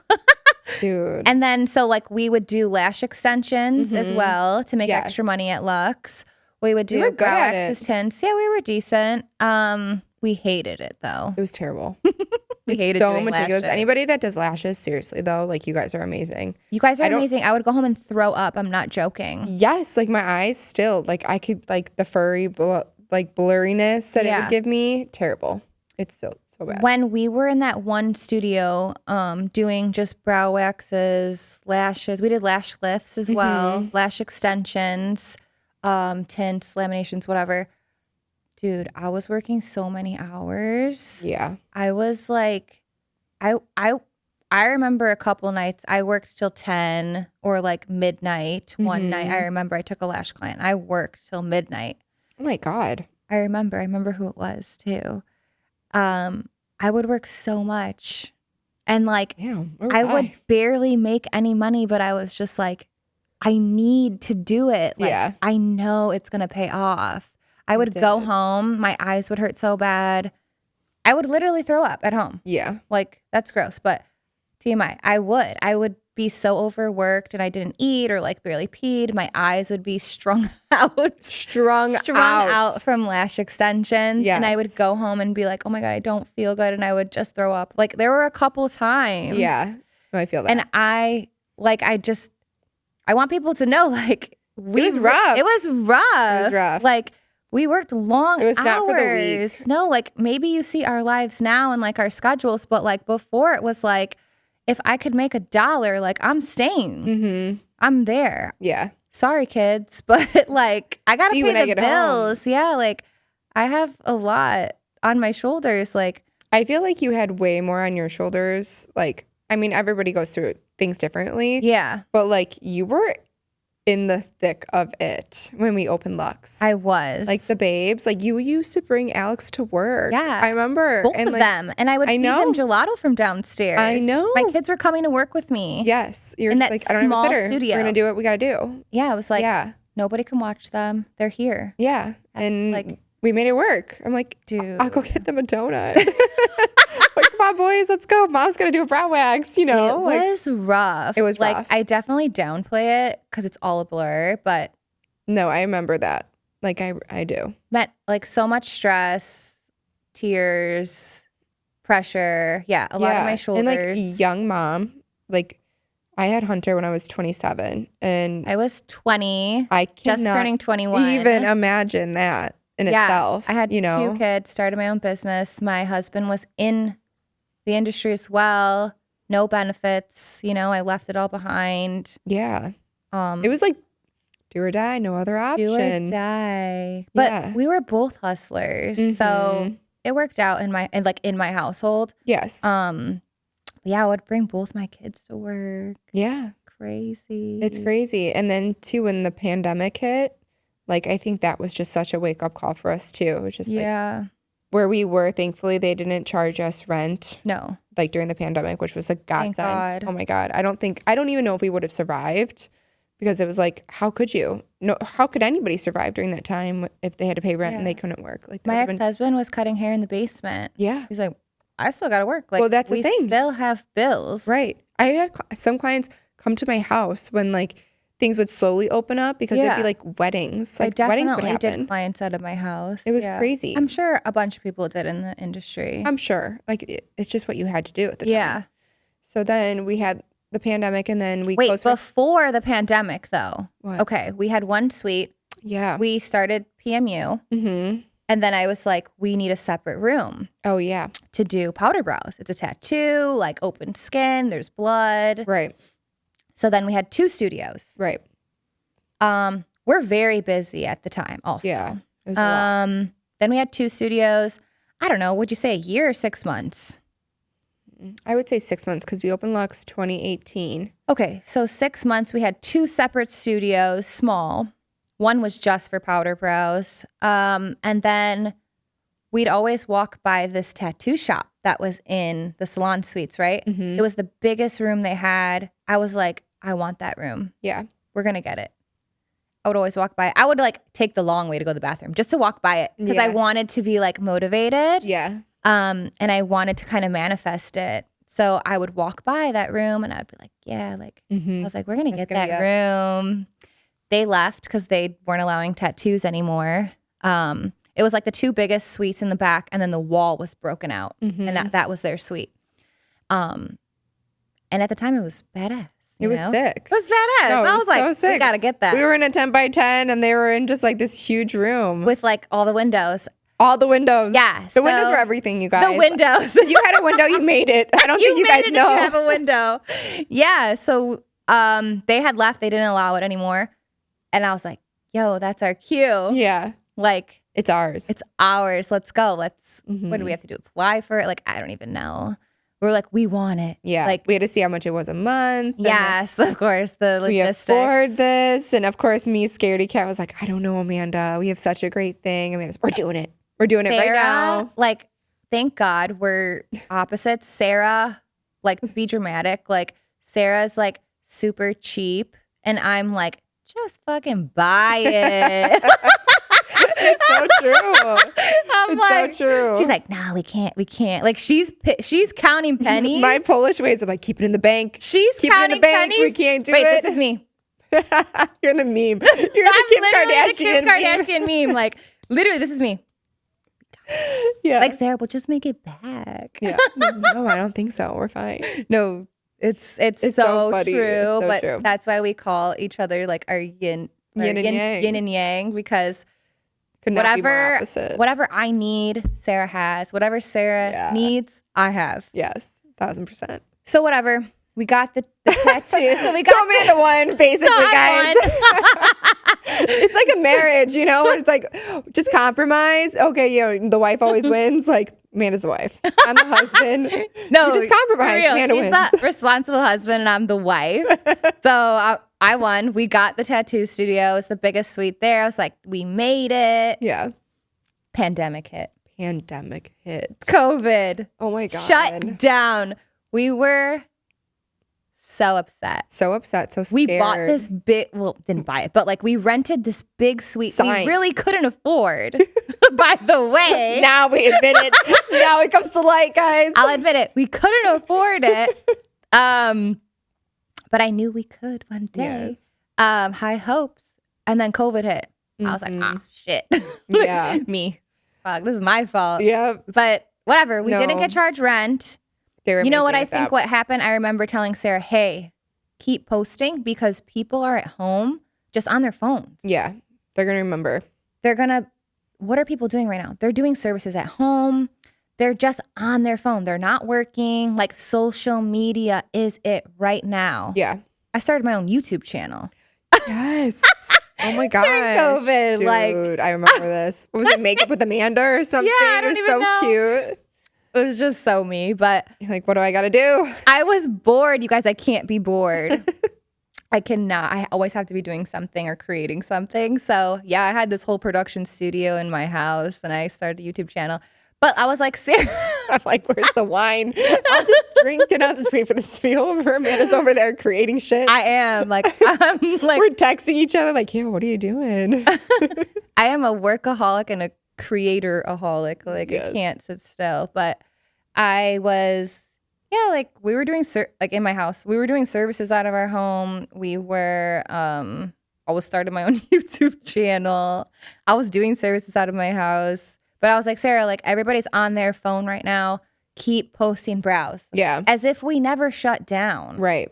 S1: Dude.
S2: And then so like we would do lash extensions as
S1: Mhm.
S2: well to make
S1: Yes.
S2: extra money at Lux. We would
S1: We
S2: do
S1: were good
S2: brow
S1: at
S2: axis
S1: it.
S2: tints. Yeah, we were decent. We hated it though.
S1: It was terrible.
S2: We hated
S1: so
S2: doing
S1: meticulous.
S2: lashes.
S1: Anybody that does lashes, seriously though, like you guys are amazing.
S2: You guys are
S1: I don't-
S2: amazing. I would go home and throw up. I'm not joking.
S1: Yes, like my eyes still, like I could like the furry like blurriness that it
S2: Yeah.
S1: would give me, terrible. It's still so bad.
S2: When we were in that one studio doing just brow waxes, lashes, we did lash lifts as well,
S1: Mm-hmm.
S2: lash extensions, tints, laminations, whatever. Dude, I was working so many hours.
S1: Yeah.
S2: I was like, I I remember a couple nights I worked till 10 or like midnight. One night I remember I took a lash client. I worked till midnight.
S1: Oh my God.
S2: I remember who it was too. I would work so much. And like
S1: Damn. Where was
S2: I would barely make any money, but I was just like, I need to do it. Like
S1: Yeah.
S2: I know it's gonna pay off. I would go
S1: did.
S2: home, my eyes would hurt so bad. I would literally throw up at home.
S1: Yeah.
S2: Like that's gross, but TMI. I would be so overworked and I didn't eat or like barely peed. My eyes would be strung out.
S1: Strung
S2: Out from lash extensions. And I would
S1: Yes.
S2: go home and be like, oh my God, I don't feel good. And I would just throw up. Like there were a couple times.
S1: Yeah. No, I feel that.
S2: And I want people to know, like,
S1: was rough.
S2: It was rough.
S1: It was rough.
S2: Like, we worked long
S1: It was
S2: hours.
S1: not for the weak.
S2: No, like, maybe you see our lives now and, like, our schedules, but, like, before it was, like, if I could make $1, like, I'm staying.
S1: Mm-hmm.
S2: I'm there.
S1: Yeah.
S2: Sorry, kids, but, like, I got to
S1: See
S2: pay
S1: when I
S2: the
S1: get home.
S2: bills. Yeah, like, I have a lot on my shoulders. Like,
S1: I feel like you had way more on your shoulders. Like, I mean, everybody goes through things differently.
S2: yeah,
S1: But like, you were in the thick of it when we opened Lux.
S2: I was.
S1: Like the babes, like you used to bring Alex to work.
S2: Yeah.
S1: I remember.
S2: both
S1: and
S2: of
S1: like,
S2: them. And I would
S1: I
S2: feed them
S1: know.
S2: gelato from downstairs.
S1: I know.
S2: My kids were coming to work with me.
S1: Yes. You're
S2: In
S1: just
S2: that
S1: like, I don't have
S2: small
S1: a sitter.
S2: studio.
S1: We're going to do what we got to do.
S2: Yeah, it was like,
S1: yeah.
S2: nobody can watch them. They're here.
S1: Yeah. And
S2: like-
S1: like, we made it work. I'm like,
S2: Dude.
S1: I'll go get them a donut. Like, come on, boys, let's go. Mom's going to do a brow wax, you know?
S2: It
S1: Like,
S2: was rough.
S1: It was
S2: like,
S1: rough.
S2: I definitely downplay it because it's all a blur, but
S1: no, I remember that. Like, I do.
S2: meant like so much stress, tears, pressure. Yeah, a lot on my shoulders.
S1: And like, young mom, like, I had Hunter when I was 27, and
S2: I was 20,
S1: I
S2: just
S1: cannot
S2: turning 21.
S1: even imagine that in itself.
S2: I had
S1: you know?
S2: 2 kids, started my own business. My husband was in the industry as well. No benefits. You know, I left it all behind.
S1: Yeah.
S2: It
S1: It was like do or die, no other
S2: do or
S1: option.
S2: die. But
S1: Yeah.
S2: we were both hustlers. So
S1: Mhm.
S2: it worked out in my household.
S1: Yes.
S2: Yeah, I would bring both my kids to work.
S1: Yeah.
S2: Crazy.
S1: It's crazy. And then too, when the pandemic hit, like, I think that was just such a wake up call for us too. It was just like
S2: Yeah.
S1: where we were, thankfully they didn't charge us rent
S2: No.
S1: like during the pandemic, which was a
S2: Thank
S1: godsend.
S2: God.
S1: Oh my God. I don't even know if we would have survived, because it was like, how could you? No, how could anybody survive during that time if they had to pay rent and
S2: Yeah.
S1: they couldn't work? Like, that
S2: My
S1: would've been-
S2: ex-husband was cutting hair in the basement.
S1: yeah.
S2: He's like, I still got to work. Like,
S1: Well, that's the
S2: we
S1: thing.
S2: still have bills.
S1: Right. I had some clients come to my house when like things would slowly open up, because it'd
S2: Yeah.
S1: be like weddings.
S2: I
S1: Like, weddings would
S2: definitely
S1: happen.
S2: did clients out of my house.
S1: It was
S2: Yeah.
S1: crazy.
S2: I'm sure a bunch of people did in the industry.
S1: I'm sure. Like, it's just what you had to do at the time.
S2: Yeah.
S1: So then we had the pandemic, and then we
S2: Wait,
S1: closed. our-
S2: before the pandemic, though.
S1: What?
S2: Okay, we had one suite.
S1: Yeah.
S2: We started PMU,
S1: Mm-hmm.
S2: and then I was like, we need a separate room
S1: Oh yeah.
S2: to do powder brows. It's a tattoo, like open skin, there's blood.
S1: Right.
S2: So then we had 2 studios.
S1: Right.
S2: We're very busy at the time also.
S1: Yeah. It was a lot.
S2: Then we had 2 studios. I don't know, would you say a year or 6 months?
S1: I would say 6 months, because we opened Lux 2018.
S2: Okay, so 6 months we had 2 separate studios, small. One was just for powder brows. And then we'd always walk by this tattoo shop that was in the salon suites, right?
S1: Mhm.
S2: It was the biggest room they had. I was like, I want that room.
S1: Yeah.
S2: We're going to get it. I would always walk by it. I would like take the long way to go to the bathroom just to walk by it, because I
S1: Yeah.
S2: wanted to be like motivated.
S1: Yeah.
S2: And I wanted to kind of manifest it. So I would walk by that room and I'd be like, yeah, like, I
S1: Mm-hmm.
S2: was like, we're going to
S1: That's
S2: get
S1: gonna
S2: that
S1: be
S2: room. They left because they weren't allowing tattoos anymore. It was like the 2 biggest suites in the back, and then the wall was broken out,
S1: Mm-hmm.
S2: and that was their suite. And at the time, it was badass.
S1: It was
S2: know?
S1: sick.
S2: It was badass.
S1: No, it
S2: I
S1: was
S2: was like,
S1: so
S2: we
S1: sick.
S2: got to get that.
S1: We were in a 10 by 10, and they were in just like this huge room
S2: with like all the windows.
S1: all the windows.
S2: Yeah.
S1: The windows were everything, you guys.
S2: The windows.
S1: If you had a window, you made it. I don't think you
S2: made
S1: guys
S2: it
S1: know.
S2: If you have a window. Yeah. So they had left. They didn't allow it anymore. And I was like, yo, that's our cue.
S1: Yeah.
S2: Like,
S1: It's ours.
S2: it's ours. Let's go. What do
S1: Mhm.
S2: we have to do? Apply for it? Like, I don't even know. We were like, we want it.
S1: Yeah.
S2: Like,
S1: we had to see how much it was a month. and then
S2: yes, of course, the
S1: we
S2: logistics.
S1: afford this. And of course, me, Scaredy Cat, was like, I don't know, Amanda. We have such a great thing. Amanda's, we're doing it. We're doing it right
S2: Sarah,
S1: now.
S2: like, thank God we're opposites. Sarah, like, to be dramatic, like, Sarah's like super cheap, and I'm like, just fucking buy it.
S1: It's so true.
S2: I'm
S1: It's
S2: like,
S1: so true.
S2: she's like, no, we can't. Like, she's counting pennies.
S1: My Polish ways of like, keep it in the bank.
S2: She's
S1: Keep it in
S2: counting
S1: the bank.
S2: pennies.
S1: We can't do
S2: Wait,
S1: it.
S2: this is me.
S1: You're in the meme. You're the
S2: I'm
S1: Kim
S2: literally
S1: Kardashian.
S2: the Kim
S1: meme.
S2: Kardashian meme. Like, literally, this is me.
S1: Yeah.
S2: Like, Sarah, we'll just make it back.
S1: yeah. No, I don't think so. We're fine.
S2: No, it's
S1: so
S2: so
S1: funny.
S2: true.
S1: It's so
S2: but
S1: true.
S2: that's why we call each other like our yin
S1: Yin and yang.
S2: yin and yang, because
S1: Could not be more opposite.
S2: whatever I need, Sarah has. Whatever Sarah
S1: Yeah.
S2: needs, I have.
S1: Yes, 1,000%.
S2: So whatever. We got the tattoo. So we got
S1: So Amanda won, basically,
S2: So
S1: guys.
S2: I
S1: It's like a marriage, you know? It's like, just compromise. Okay, you know, the wife always wins. Like, Amanda's the wife. I'm the husband.
S2: No,
S1: You just compromise.
S2: for real.
S1: Amanda
S2: He's
S1: wins.
S2: the responsible husband, and I'm the wife. So I won. We got the tattoo studio. It's the biggest suite there. I was like, we made it.
S1: Yeah.
S2: Pandemic hit.
S1: Pandemic hit.
S2: COVID.
S1: Oh my God.
S2: Shut down. We were so upset.
S1: So upset, so scared.
S2: We bought this big, well, didn't buy it, but like we rented this big suite
S1: Sign.
S2: we really couldn't afford. By the way,
S1: Now we admit it. Now it comes to light, guys.
S2: I'll admit it, we couldn't afford it. But I knew we could one day.
S1: Yes.
S2: High hopes. And then COVID hit. I was like,
S1: Mhm.
S2: shit.
S1: Yeah.
S2: Me. Fuck, this is my fault.
S1: Yep.
S2: But whatever, we didn't
S1: No.
S2: get charged rent.
S1: They were
S2: You know what
S1: amazing
S2: I
S1: at
S2: think
S1: that.
S2: what happened? I remember telling Sarah, hey, keep posting because people are at home just on their phones.
S1: Yeah. They're going to remember.
S2: What are people doing right now? They're doing services at home. They're just on their phone. They're not working. Like, social media is it right now.
S1: Yeah.
S2: I started my own YouTube channel.
S1: Yes. Oh my gosh.
S2: COVID,
S1: Dude,
S2: like-
S1: I remember this. What was it, Makeup with Amanda or something?
S2: I don't
S1: It was
S2: even
S1: so
S2: know.
S1: cute.
S2: It was just so me, but
S1: You're like, what do I got to do?
S2: I was bored. You guys, I can't be bored. I cannot. I always have to be doing something or creating something. So yeah, I had this whole production studio in my house and I started a YouTube channel. But I was like, Sarah,
S1: I'm like, where's the wine? I'll just drink and I'll just wait for this to be over. Amanda's over there creating shit.
S2: I am like, I'm like,
S1: We're texting each other like, yeah, what are you doing?
S2: I am a workaholic and a creator-aholic. Like
S1: Yes.
S2: I can't sit still. But I was, yeah, like we were doing, like in my house, we were doing services out of our home. We were, I was starting my own YouTube channel. I was doing services out of my house. But I was like, Sarah, like everybody's on their phone right now. Keep posting, browse.
S1: Yeah.
S2: As if we never shut down.
S1: Right.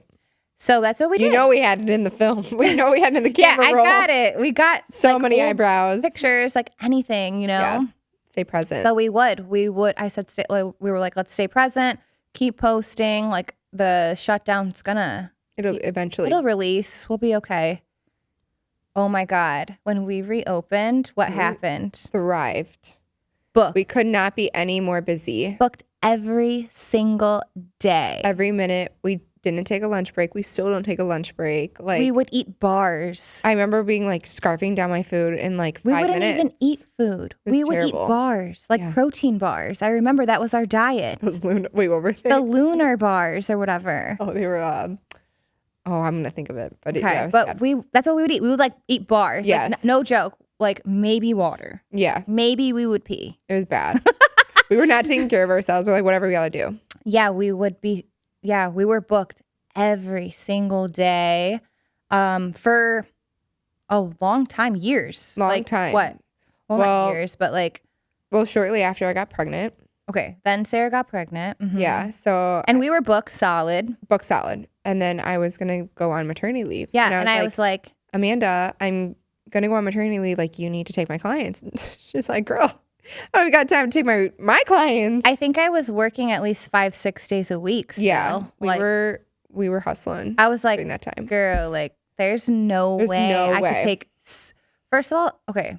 S2: So that's what we did.
S1: You know we had it in the film. We know we had it in the
S2: yeah,
S1: camera
S2: I
S1: roll.
S2: got it. We got
S1: So
S2: like,
S1: many
S2: old
S1: eyebrows.
S2: pictures, like anything, you know?
S1: Yeah. Stay present.
S2: So we would. I said, we were like, let's stay present, keep posting. Like the shutdown's
S1: It'll
S2: release. We'll be okay. Oh my God. When we reopened, what happened?
S1: thrived.
S2: Booked.
S1: We could not be any more busy.
S2: Booked every single day.
S1: Every minute. We didn't take a lunch break. We still don't take a lunch break. Like
S2: we would eat bars.
S1: I remember being like scarfing down my food in like
S2: We
S1: 5
S2: wouldn't
S1: minutes.
S2: even eat food.
S1: was
S2: We would
S1: terrible.
S2: eat bars, like
S1: Yeah.
S2: protein bars. I remember that was our diet.
S1: Those wait, what were they?
S2: The lunar bars or whatever.
S1: Oh, they were. I'm gonna think of it, but
S2: Okay,
S1: yeah, it was
S2: but
S1: bad.
S2: that's what we would eat. We would like eat bars. Like,
S1: Yes.
S2: no joke. Like maybe water.
S1: Yeah,
S2: Maybe we would pee.
S1: it was bad. We were not taking care of ourselves. We're like, whatever we gotta do.
S2: Yeah, we would be. Yeah, we were booked every single day, for a long time, years.
S1: Long
S2: like,
S1: time.
S2: What? Well,
S1: Well-
S2: not years, but like
S1: Well, shortly after I got pregnant.
S2: okay. Then Sarah got pregnant. Mhm.
S1: Yeah, so
S2: and we were booked solid.
S1: book solid, and then I was gonna go on maternity leave.
S2: Yeah,
S1: and
S2: I was like,
S1: Amanda, I'm gonna go on maternity leave. Like, you need to take my clients. She's like, girl, I don't even got time to take my clients.
S2: I think I was working at least 5-6 days a week. Still.
S1: Yeah,
S2: like,
S1: we were hustling
S2: I was like,
S1: during that time.
S2: girl, like, there's no
S1: There's
S2: way
S1: no
S2: I
S1: way.
S2: could take. First of all, okay,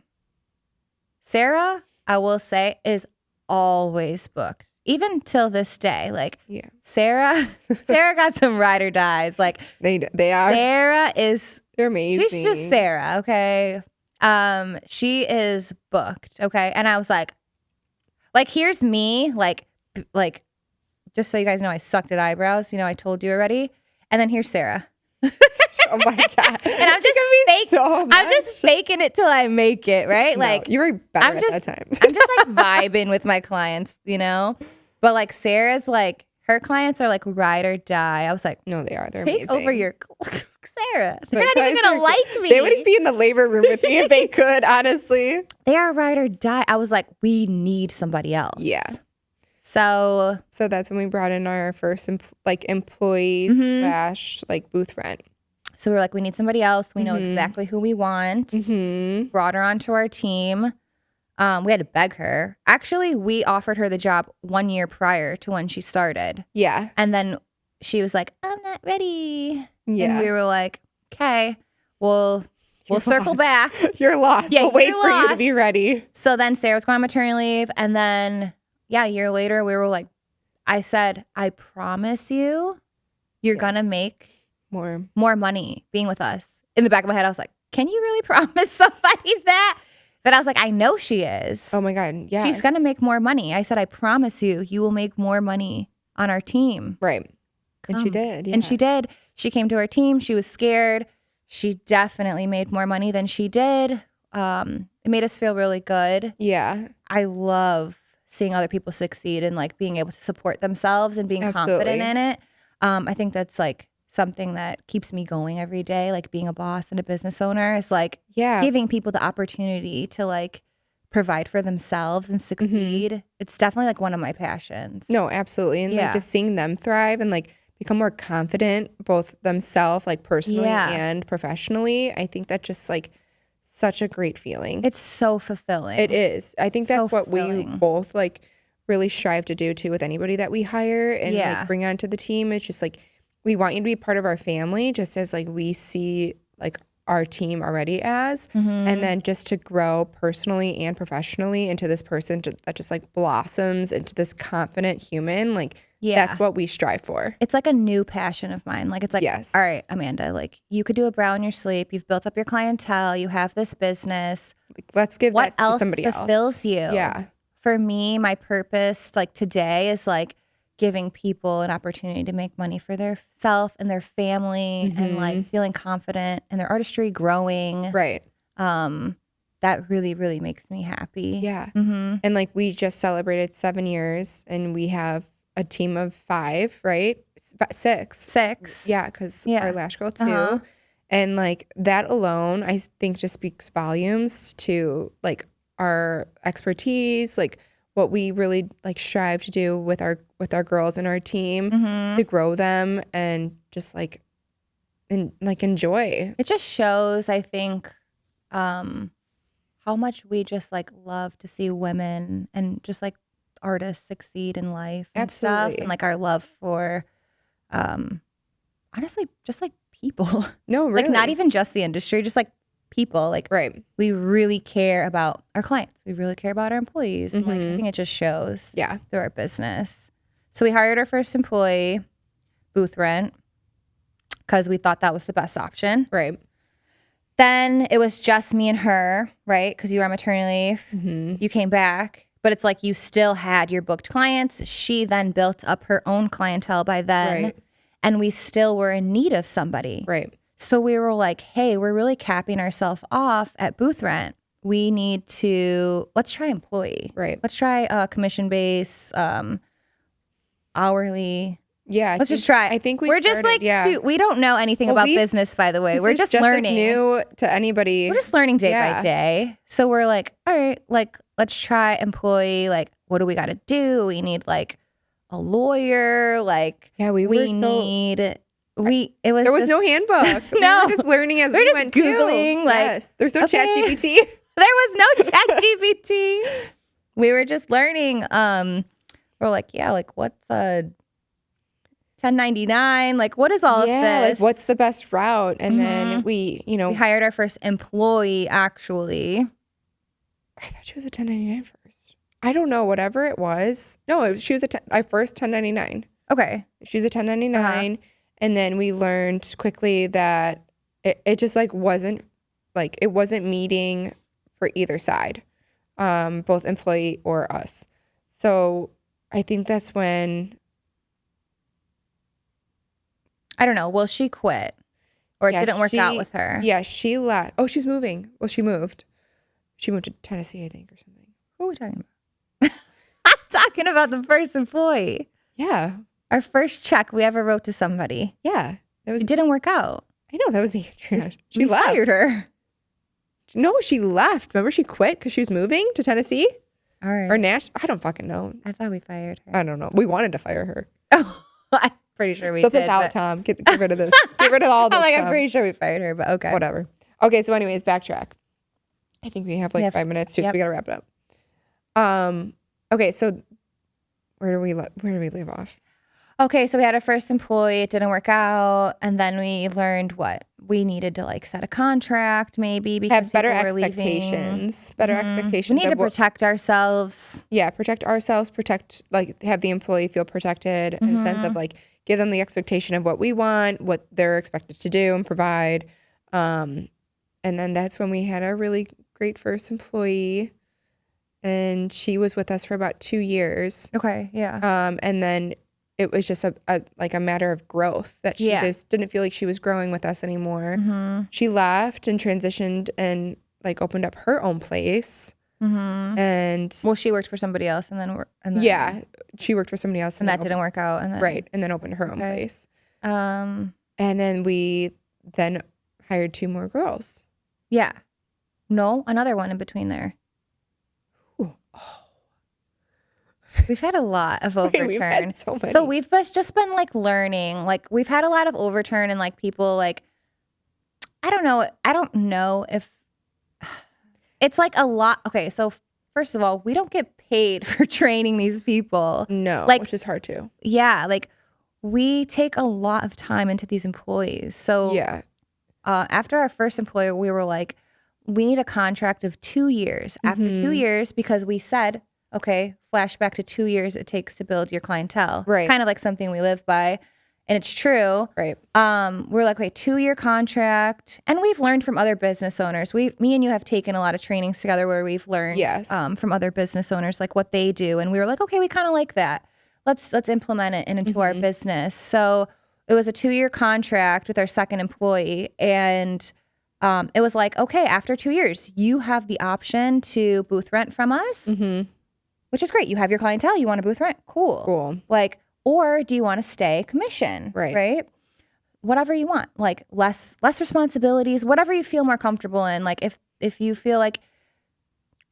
S2: Sarah, I will say, is always booked. even till this day, like
S1: Yeah.
S2: Sarah got some ride or dies. Like
S1: They are.
S2: Sarah is,
S1: They're amazing.
S2: she's just Sarah, okay? She is booked, okay? And I was like, here's me, like, just so you guys know, I sucked at eyebrows. You know, I told you already. And then here's Sarah.
S1: Oh my God.
S2: And I'm just I'm just faking it till I make it, right?
S1: No,
S2: Like
S1: you were better
S2: I'm
S1: at
S2: just,
S1: that time.
S2: I'm just like vibing with my clients, you know? But like Sarah's like, her clients are like ride or die. I was like,
S1: No, they are. They're
S2: take
S1: amazing.
S2: over your Sarah.
S1: My
S2: They're not even
S1: clients
S2: gonna
S1: are-
S2: like me.
S1: They wouldn't be in the labor room with me if they could, honestly.
S2: They are ride or die. I was like, we need somebody else.
S1: Yeah.
S2: So
S1: So that's when we brought in our first employee / like booth rent.
S2: we were like, we need somebody else. We know
S1: Mhm.
S2: exactly who we want.
S1: Mm-hmm.
S2: Brought her onto our team. We had to beg her. Actually, we offered her the job 1 year prior to when she started.
S1: Yeah.
S2: And then she was like, I'm not ready.
S1: Yeah.
S2: And we were like, okay, we'll
S1: You're
S2: circle
S1: lost.
S2: back.
S1: You're lost.
S2: Yeah,
S1: We'll wait
S2: you're
S1: for you to
S2: lost.
S1: be ready.
S2: So then Sarah was going on maternity leave. And then, a year later, we were like, I said, I promise you're
S1: Yeah.
S2: going to make
S1: More.
S2: more money being with us. In the back of my head, I was like, can you really promise somebody that? But I was like, I know she is.
S1: Oh my God. Yeah.
S2: She's going to make more money. I said, I promise you will make more money on our team.
S1: Right. And she did. Yeah.
S2: And she did. She came to our team. She was scared. She definitely made more money than she did. It made us feel really good.
S1: Yeah.
S2: I love seeing other people succeed and like being able to support themselves and being
S1: Absolutely.
S2: confident in it. I think that's like something that keeps me going every day. Like being a boss and a business owner is like
S1: Yeah.
S2: giving people the opportunity to like provide for themselves and succeed. It's definitely like one of my passions.
S1: No, absolutely. And
S2: Yeah.
S1: like just seeing them thrive and like become more confident, both themselves, like personally
S2: Yeah.
S1: and professionally. I think that's just like such a great feeling.
S2: It's so fulfilling.
S1: It is. I think
S2: So
S1: that's what we
S2: fulfilling.
S1: both like really strive to do too with anybody that we hire and
S2: Yeah.
S1: like bring onto the team. It's just like we want you to be part of our family, just as like we see like our team already as,
S2: Mm-hmm.
S1: and then just to grow personally and professionally into this person that just like blossoms into this confident human. Like
S2: Yeah.
S1: that's what we strive for.
S2: It's like a new passion of mine. Like it's like,
S1: Yes.
S2: all right, Amanda, like you could do a brow in your sleep. You've built up your clientele. You have this business.
S1: Like, let's give
S2: What
S1: that to
S2: else
S1: somebody
S2: fulfills
S1: else.
S2: you?
S1: Yeah.
S2: For me, my purpose like today is like giving people an opportunity to make money for their self and their family and like feeling confident and their artistry growing.
S1: Right.
S2: That really, really makes me happy.
S1: Yeah.
S2: Mm-hmm.
S1: And like we just celebrated 7 years and we have a team of 5, right? 6.
S2: 6.
S1: Yeah, because
S2: Yeah.
S1: our lash girl too.
S2: Uh-huh.
S1: And like that alone, I think just speaks volumes to like our expertise, like what we really like strive to do with our girls and our team
S2: Mm-hmm.
S1: to grow them and just like enjoy.
S2: It just shows, I think, how much we just like love to see women and just like artists succeed in life and stuff,
S1: Absolutely.
S2: and like our love for, honestly, just like people,
S1: No, really.
S2: like not even just the industry, just like people. Like
S1: right.
S2: we really care about our clients. We really care about our employees. And like I
S1: Mhm.
S2: think it just shows
S1: Yeah.
S2: through our business. So we hired our first employee, booth rent, because we thought that was the best option.
S1: Right.
S2: Then it was just me and her, right? Because you were on maternity leave.
S1: Mm-hmm.
S2: You came back, but it's like you still had your booked clients. She then built up her own clientele by then.
S1: Right.
S2: And we still were in need of somebody.
S1: Right.
S2: So we were like, hey, we're really capping ourselves off at booth rent. We need to, let's try employee.
S1: Right.
S2: Let's try commission base, hourly.
S1: Yeah.
S2: Let's just try.
S1: I think
S2: we're just
S1: started-
S2: like,
S1: yeah.
S2: we don't know anything
S1: Well,
S2: about
S1: we've-
S2: business, by the way.
S1: This
S2: We're
S1: is
S2: just
S1: as
S2: learning.
S1: new to anybody.
S2: We're just learning day
S1: Yeah.
S2: by day. So we're like, all right, like, let's try employee. Like, what do we got to do? We need like a lawyer. Like,
S1: Yeah, we were so.
S2: need, it was
S1: There was
S2: just-
S1: no handbook.
S2: No.
S1: We were just learning as
S2: We're
S1: we
S2: just
S1: went
S2: Googling,
S1: too.
S2: like,
S1: Yes. There's no
S2: okay.
S1: ChatGPT.
S2: There was no ChatGPT. We were just learning. We're like, yeah, like what's a 1099? Like, what is all of
S1: Yeah,
S2: this?
S1: like what's the best route? And then
S2: Mhm.
S1: we
S2: We hired our first employee, actually.
S1: I thought she was a 1099 first. I don't know, whatever it was. No, she was I first 1099.
S2: Okay.
S1: She was a 1099. And then we learned quickly that it just like wasn't meeting for either side, both employee or us. So I think that's when.
S2: I don't know. Well, she quit or it didn't work out with her.
S1: Yeah, she left. Oh, she's moving. Well, she moved. She moved to Tennessee, I think, or something.
S2: Who are we talking about? I'm talking about the first employee.
S1: Yeah.
S2: Our first check we ever wrote to somebody.
S1: Yeah. That was.
S2: It didn't work out.
S1: I know, that was Andrea. She
S2: We
S1: left.
S2: fired her.
S1: No, she left. Remember, she quit because she was moving to Tennessee
S2: All right.
S1: or Nash. I don't fucking know.
S2: I thought we fired her.
S1: I don't know. We wanted to fire her.
S2: Oh, I'm pretty sure we
S1: Flip
S2: did.
S1: this out,
S2: but-
S1: Tom. Get rid of this. Get rid of all this.
S2: I'm like, I'm
S1: Tom.
S2: pretty sure we fired her, but okay.
S1: Whatever. Okay, so anyways, backtrack. I think we have like 5 minutes too, so
S2: yep.
S1: we gotta wrap it up. Okay, so where do we leave off?
S2: Okay, so we had our first employee. It didn't work out, and then we learned what we needed to like set a contract, maybe because
S1: Have better
S2: people were
S1: expectations.
S2: leaving.
S1: Better
S2: We
S1: expectations.
S2: need to
S1: of what-
S2: protect ourselves.
S1: Yeah, protect ourselves. Protect have the employee feel protected in a sense of like give them the expectation of what we want, what they're expected to do and provide. And then that's when we had our really great first employee, and she was with us for about 2 years.
S2: Okay, yeah.
S1: And then it was just a matter of growth that she just didn't feel like she was growing with us anymore.
S2: Mm-hmm.
S1: She left and transitioned and like opened up her own place.
S2: Mm-hmm.
S1: And
S2: Well, she worked for somebody else, and then
S1: yeah, she worked for somebody else,
S2: and that didn't work out, and then
S1: right, and then opened her own
S2: Okay.
S1: place.
S2: Um,
S1: And then we then hired 2 more girls.
S2: yeah, no, another one in between there.
S1: Ooh.
S2: We've had a lot of overturn.
S1: We've had so many.
S2: So we've just been like learning. Like we've had a lot of overturn and like people like I don't know if it's like a lot. Okay, so first of all, we don't get paid for training these people.
S1: no,
S2: like-
S1: which is hard too.
S2: Yeah, like we take a lot of time into these employees. So
S1: Yeah,
S2: after our first employer, we were like, we need a contract of 2 years. After 2 years, because we said, okay, flashback to 2 years it takes to build your clientele.
S1: Right.
S2: Kind of like something we live by. And it's true.
S1: right.
S2: We're like, okay, 2-year contract. And we've learned from other business owners. Me and you have taken a lot of trainings together where we've learned
S1: Yes.
S2: from other business owners, like what they do. And we were like, okay, we kind of like that. Let's implement it into our business. So it was a 2-year contract with our second employee. And it was like, okay, after 2 years, you have the option to booth rent from us, which is great. You have your clientele. You want to booth rent. Cool.
S1: Cool.
S2: Like, or do you want to stay commission?
S1: Right.
S2: Right. Whatever you want, like less responsibilities, whatever you feel more comfortable in. Like if you feel like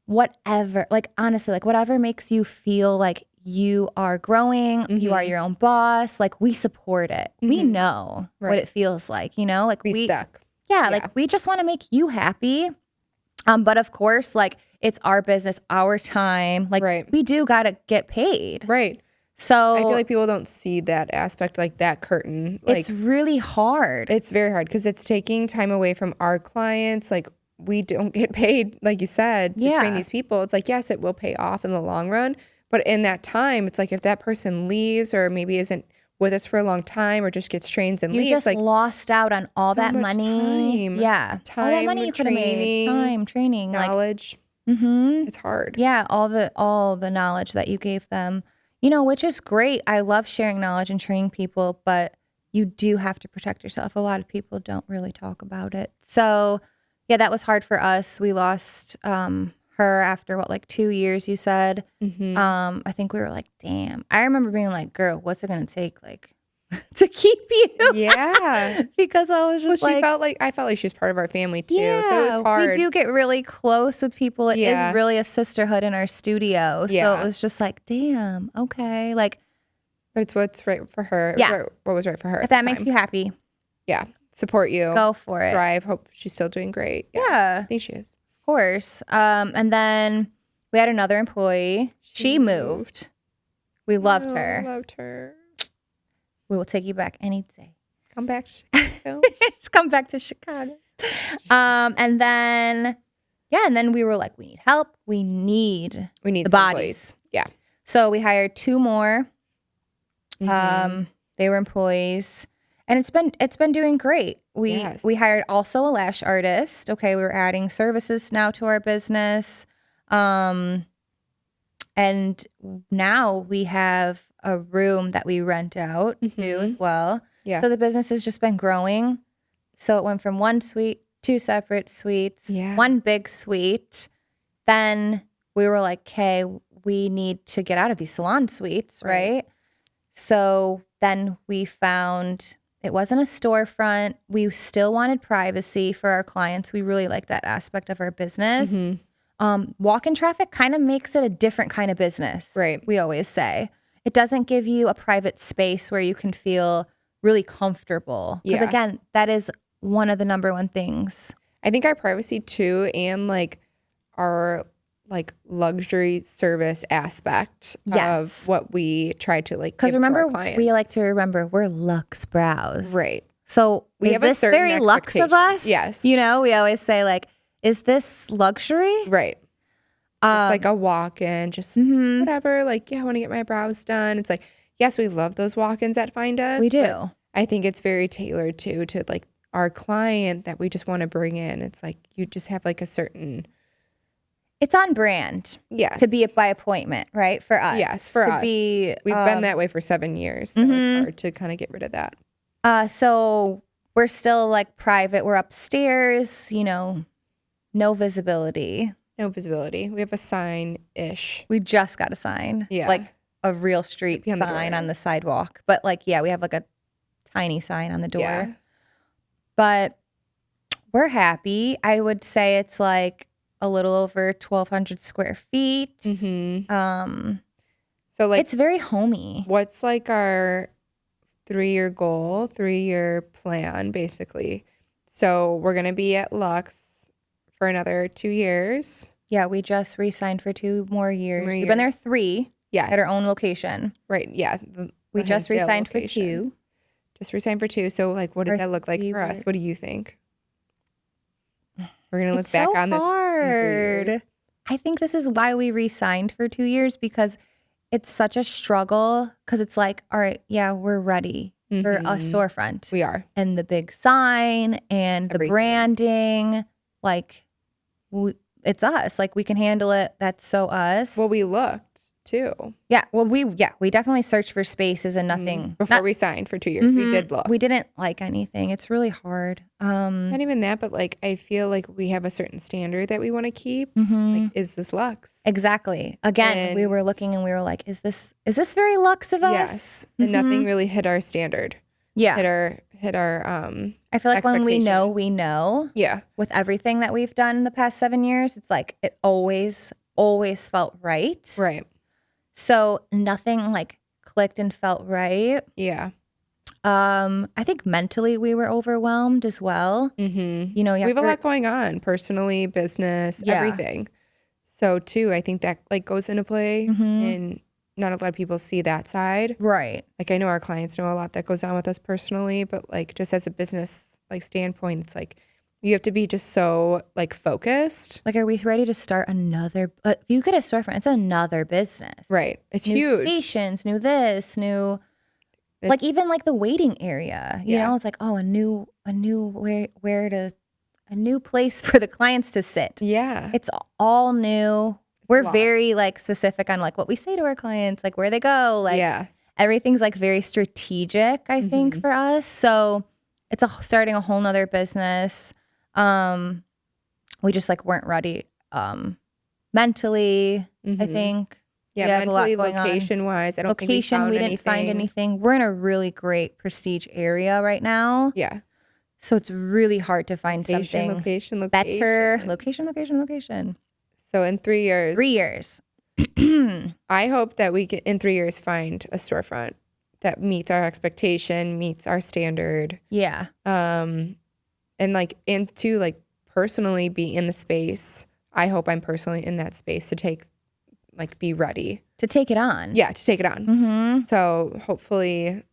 S2: whatever, like honestly, like whatever makes you feel like you are growing, you are your own boss, like we support it. We know what
S1: Right.
S2: it feels like, like
S1: Be stuck.
S2: yeah, like we just want to make you happy. But of course, like it's our business, our time. Like
S1: Right.
S2: we do got to get paid.
S1: Right.
S2: So
S1: I feel like people don't see that aspect, like that curtain. Like
S2: it's really hard.
S1: it's very hard because it's taking time away from our clients. Like we don't get paid, like you said, to
S2: Yeah.
S1: train these people. It's like, yes, it will pay off in the long run. But in that time, it's like if that person leaves or maybe isn't with us for a long time or just gets trained and
S2: You
S1: leaves,
S2: just
S1: like
S2: lost out on all
S1: so
S2: that
S1: much
S2: money.
S1: time.
S2: Yeah. all that
S1: Time,
S2: money you could have made.
S1: training,
S2: Time, training.
S1: knowledge,
S2: Like,
S1: it's hard.
S2: yeah, all the knowledge that you gave them, which is great. I love sharing knowledge and training people, but you do have to protect yourself. A lot of people don't really talk about it. So yeah, that was hard for us. We lost her after like 2 years, you said. I think we were like, damn. I remember being like, girl, what's it gonna take like to keep you?
S1: Yeah.
S2: Because I was
S1: Well,
S2: just like,
S1: I felt like she was part of our family too.
S2: yeah,
S1: So it was hard.
S2: we do get really close with people. It is
S1: Yeah.
S2: really a sisterhood in our studio. So
S1: Yeah.
S2: it was just like, damn, okay. Like,
S1: But it's what's right for her.
S2: Yeah.
S1: What was right for her.
S2: if that makes you happy,
S1: Yeah. Support you.
S2: go for it.
S1: Thrive. Hope she's still doing great.
S2: Yeah,
S1: I think she is.
S2: of course. And then we had another employee. She moved. We loved her.
S1: Loved her.
S2: We will take you back any day.
S1: Come back. Chicago.
S2: Come back to Chicago. And then Yeah, and then we were like, we need help. We need
S1: We need
S2: the
S1: some
S2: bodies.
S1: employees. Yeah.
S2: So we hired 2 more.
S1: Mhm.
S2: They were employees, and it's been doing great.
S1: Yes.
S2: We hired also a lash artist. Okay, we're adding services now to our business, and now we have a room that we rent out too as well.
S1: Yeah.
S2: So the business has just been growing. So it went from 1 suite, 2 separate suites,
S1: Yeah.
S2: 1 big suite. Then we were like, okay, we need to get out of these salon suites, right? So then we found it wasn't a storefront. We still wanted privacy for our clients. We really like that aspect of our business. Walk-in traffic kind of makes it a different kind of business.
S1: Right.
S2: We always say. It doesn't give you a private space where you can feel really comfortable. Because
S1: Yeah.
S2: again, that is one of the number one things.
S1: I think our privacy too, and like our like luxury service aspect
S2: Yes.
S1: of what we try to like.
S2: Because
S1: give to our
S2: remember,
S1: clients.
S2: we like to remember we're Lux Brows.
S1: Right.
S2: So
S1: We
S2: is
S1: have a
S2: this
S1: certain
S2: very Lux of
S1: expectation.
S2: us?
S1: Yes.
S2: You know, we always say like, is this luxury?
S1: Right. Just like a walk-in, just whatever. Like, yeah, I want to get my brows done. It's like, yes, we love those walk-ins that find us.
S2: We
S1: but
S2: do.
S1: I think it's very tailored to like our client that we just want to bring in. It's like you just have like a certain
S2: It's on brand
S1: yes
S2: to be by appointment, right? For us.
S1: Yes, for
S2: to
S1: us.
S2: Be,
S1: We've been that way for 7 years, so it's hard to kind of get rid of that.
S2: So we're still like private. We're upstairs, you know, no visibility.
S1: No visibility. We have a sign-ish.
S2: We just got a sign.
S1: Yeah.
S2: Like a real street
S1: Be on the
S2: sign
S1: door.
S2: on the sidewalk. But like, yeah, we have like a tiny sign on the door.
S1: Yeah.
S2: But we're happy. I would say it's like a little over 1,200 square feet.
S1: So like,
S2: It's very homey.
S1: what's like our 3-year goal, 3-year plan, basically? So we're gonna be at Lux for another 2 years.
S2: Yeah, we just re-signed for 2 more years.
S1: More
S2: We've been there
S1: years.
S2: 3
S1: Yes.
S2: at our own location.
S1: Right. Yeah.
S2: We
S1: the
S2: just
S1: Hinsdale
S2: re-signed for
S1: location.
S2: 2.
S1: Just resigned for 2. So like, what does
S2: Our
S1: that look like for us?
S2: favorite-
S1: What do you think? We're gonna look
S2: It's
S1: back
S2: so
S1: on this in 3
S2: hard.
S1: years.
S2: I think this is why we re-signed for 2 years, because it's such a struggle. Because it's like, all right, yeah, we're ready for a storefront.
S1: We are.
S2: And the big sign and the
S1: Everything.
S2: branding, like, it's us. Like, we can handle it. That's so us.
S1: Well, we looked too
S2: yeah. Well, we definitely searched for spaces and nothing.
S1: before we signed for 2 years. We did look.
S2: We didn't like anything. It's really hard.
S1: Not even that, but like I feel like we have a certain standard that we want to keep.
S2: Mm-hmm.
S1: Like, is this Lux?
S2: Exactly. Again, we were looking and we were like, is this very Lux of us?
S1: Yes. And nothing really hit our standard.
S2: Yeah.
S1: Hit our
S2: I feel like when we know,
S1: expectation.
S2: we know.
S1: Yeah.
S2: With everything that we've done in the past 7 years, it's like it always felt right.
S1: Right.
S2: So nothing like clicked and felt right.
S1: Yeah.
S2: I think mentally we were overwhelmed as well.
S1: Mm-hmm.
S2: You know,
S1: We have a lot going on, personally, business,
S2: Yeah.
S1: everything. So too, I think that like goes into play, and not a lot of people see that side.
S2: Right.
S1: Like I know our clients know a lot that goes on with us personally, but like just as a business like standpoint, it's like you have to be just so like focused.
S2: Like, are we ready to start another? If you get a storefront, it's another business.
S1: Right. It's
S2: New
S1: huge.
S2: stations, new this, new.
S1: It's-
S2: Like even like the waiting area, you
S1: Yeah.
S2: know, it's like, oh, a new a new place for the clients to sit.
S1: Yeah.
S2: It's all new. We're
S1: lot.
S2: very like specific on like what we say to our clients, like where they go, like
S1: yeah.
S2: everything's like very strategic, I think, for us. So it's starting a whole nother business. We just like weren't ready mentally, I think.
S1: Yeah.
S2: We have a lot
S1: Mentally,
S2: going on.
S1: location wise, I don't think we
S2: Location,
S1: found
S2: we didn't find anything. We're in a really great prestige area right now.
S1: Yeah.
S2: So it's really hard to find something
S1: Location.
S2: better. Location.
S1: So in 3 years,
S2: 3 years.
S1: I hope that we can, in 3 years, find a storefront that meets our expectation, meets our standard.
S2: Yeah.
S1: And like, and to like personally be in the space. I hope I'm personally in that space to take, like, be ready.
S2: To take it on.
S1: Yeah, to take it on.
S2: Mm-hmm.
S1: So hopefully,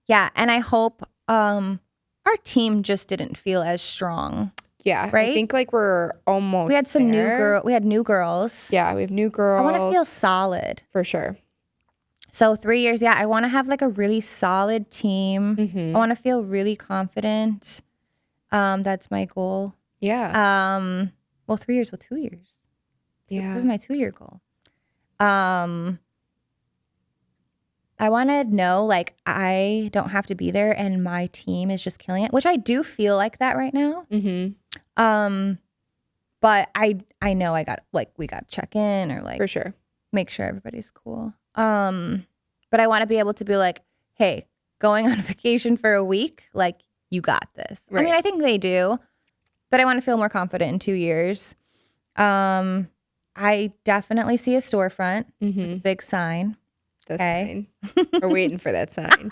S2: Yeah. And I hope our team just didn't feel as strong.
S1: Yeah. I
S2: Right?
S1: think like we're almost
S2: We had some
S1: there.
S2: we had new girls.
S1: Yeah, we have new
S2: I
S1: girls.
S2: want to feel solid.
S1: for sure.
S2: So 3 years, yeah, I want to have like a really solid team.
S1: Mhm.
S2: I want to feel really confident. That's my goal.
S1: Yeah.
S2: Well, 3 years, well, 2 years. This
S1: Yeah.
S2: is my 2-year goal. I want to know like I don't have to be there and my team is just killing it, which I do feel like that right now.
S1: Mhm.
S2: But I know I got like we got to check in or like
S1: For sure.
S2: make sure everybody's cool. But I want to be able to be like, hey, going on vacation for a week, like you got this. I mean,
S1: Right.
S2: I think they do, but I want to feel more confident in 2 years. I definitely see a storefront,
S1: Mhm.
S2: big sign.
S1: That's
S2: Okay.
S1: fine. We're waiting for that sign.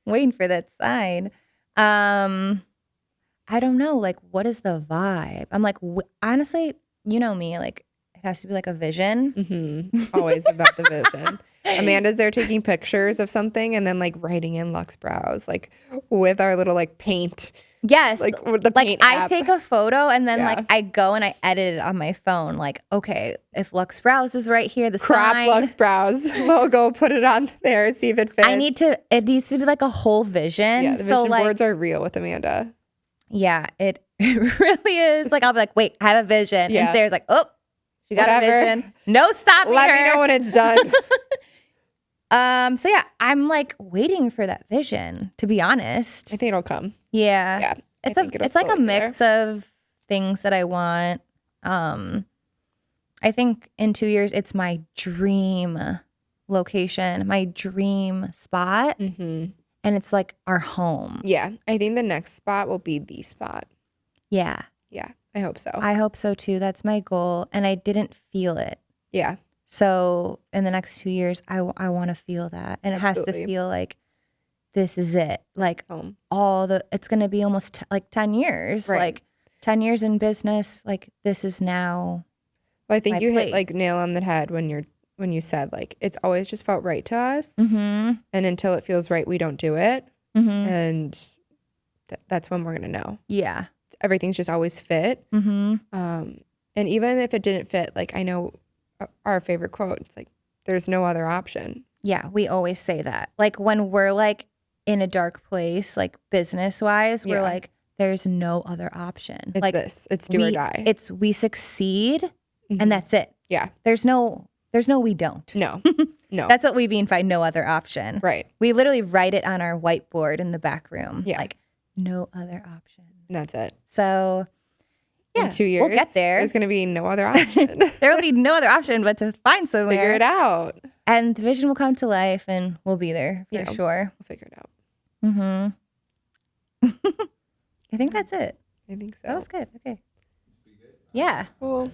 S2: Waiting for that sign. I don't know, like what is the vibe? I'm like honestly, you know me, like it has to be like a vision.
S1: Mhm. Always about the vision. Amanda's there taking pictures of something and then like writing in Lux Brows, like with our little like paint,
S2: Yes.
S1: like with the
S2: Like
S1: paint
S2: I
S1: app.
S2: take a photo and then
S1: Yeah.
S2: like I go and I edit it on my phone. Like, okay, if Lux Brows is right here, the
S1: crop
S2: sign.
S1: Lux Brows logo, put it on there, see if it fits.
S2: it needs to be like a whole vision.
S1: Yeah, the
S2: so
S1: vision
S2: like,
S1: boards are real with Amanda.
S2: yeah, it really is. Like I'll be like, wait, I have a vision.
S1: Yeah.
S2: And Sarah's like, oh, she got
S1: Whatever.
S2: a vision. No stopping
S1: Let
S2: her.
S1: me know when it's done.
S2: So yeah, I'm like waiting for that vision, to be honest.
S1: I think it'll come.
S2: Yeah.
S1: Yeah. I
S2: It's
S1: think it'll
S2: it's like a
S1: slowly get
S2: mix of things that I want. I think in 2 years it's my dream location, my dream spot,
S1: Mm-hmm.
S2: and it's like our home.
S1: Yeah, I think the next spot will be the spot.
S2: Yeah.
S1: Yeah, I hope so.
S2: I hope so too. That's my goal, and I didn't feel it.
S1: Yeah,
S2: So in the next 2 years, I want to feel that, and it has
S1: Absolutely.
S2: to feel like this is it. Like
S1: home.
S2: it's going to be almost like 10 years.
S1: Right.
S2: Like 10 years in business. Like this is now.
S1: Well, I think
S2: my
S1: you hit like
S2: place.
S1: nail on the head when you said like it's always just felt right to us,
S2: Mm-hmm.
S1: and until it feels right, we don't do it,
S2: Mm-hmm.
S1: and that's when we're gonna know.
S2: Yeah.
S1: Everything's just always fit.
S2: Mm-hmm.
S1: And even if it didn't fit, like I know our favorite quote. It's like there's no other option.
S2: Yeah. We always say that. Like when we're like in a dark place, like business wise, we're
S1: Yeah.
S2: like, there's no other option.
S1: It's
S2: like
S1: this. It's do or die.
S2: It's we succeed
S1: Mhm.
S2: and that's it.
S1: Yeah.
S2: There's no we don't.
S1: No. No.
S2: That's what we mean by no other option.
S1: right.
S2: We literally write it on our whiteboard in the back room.
S1: Yeah.
S2: Like no other option.
S1: And that's it.
S2: So yeah,
S1: In 2 years,
S2: we'll get there.
S1: There's gonna be no other option.
S2: There will be no other option but to find somewhere.
S1: Figure it out.
S2: And the vision will come to life and we'll be there for
S1: Yeah.
S2: sure.
S1: We'll figure it out.
S2: Mm-hmm. I think that's it.
S1: I think so.
S2: That was good. Okay. Yeah.
S1: Cool.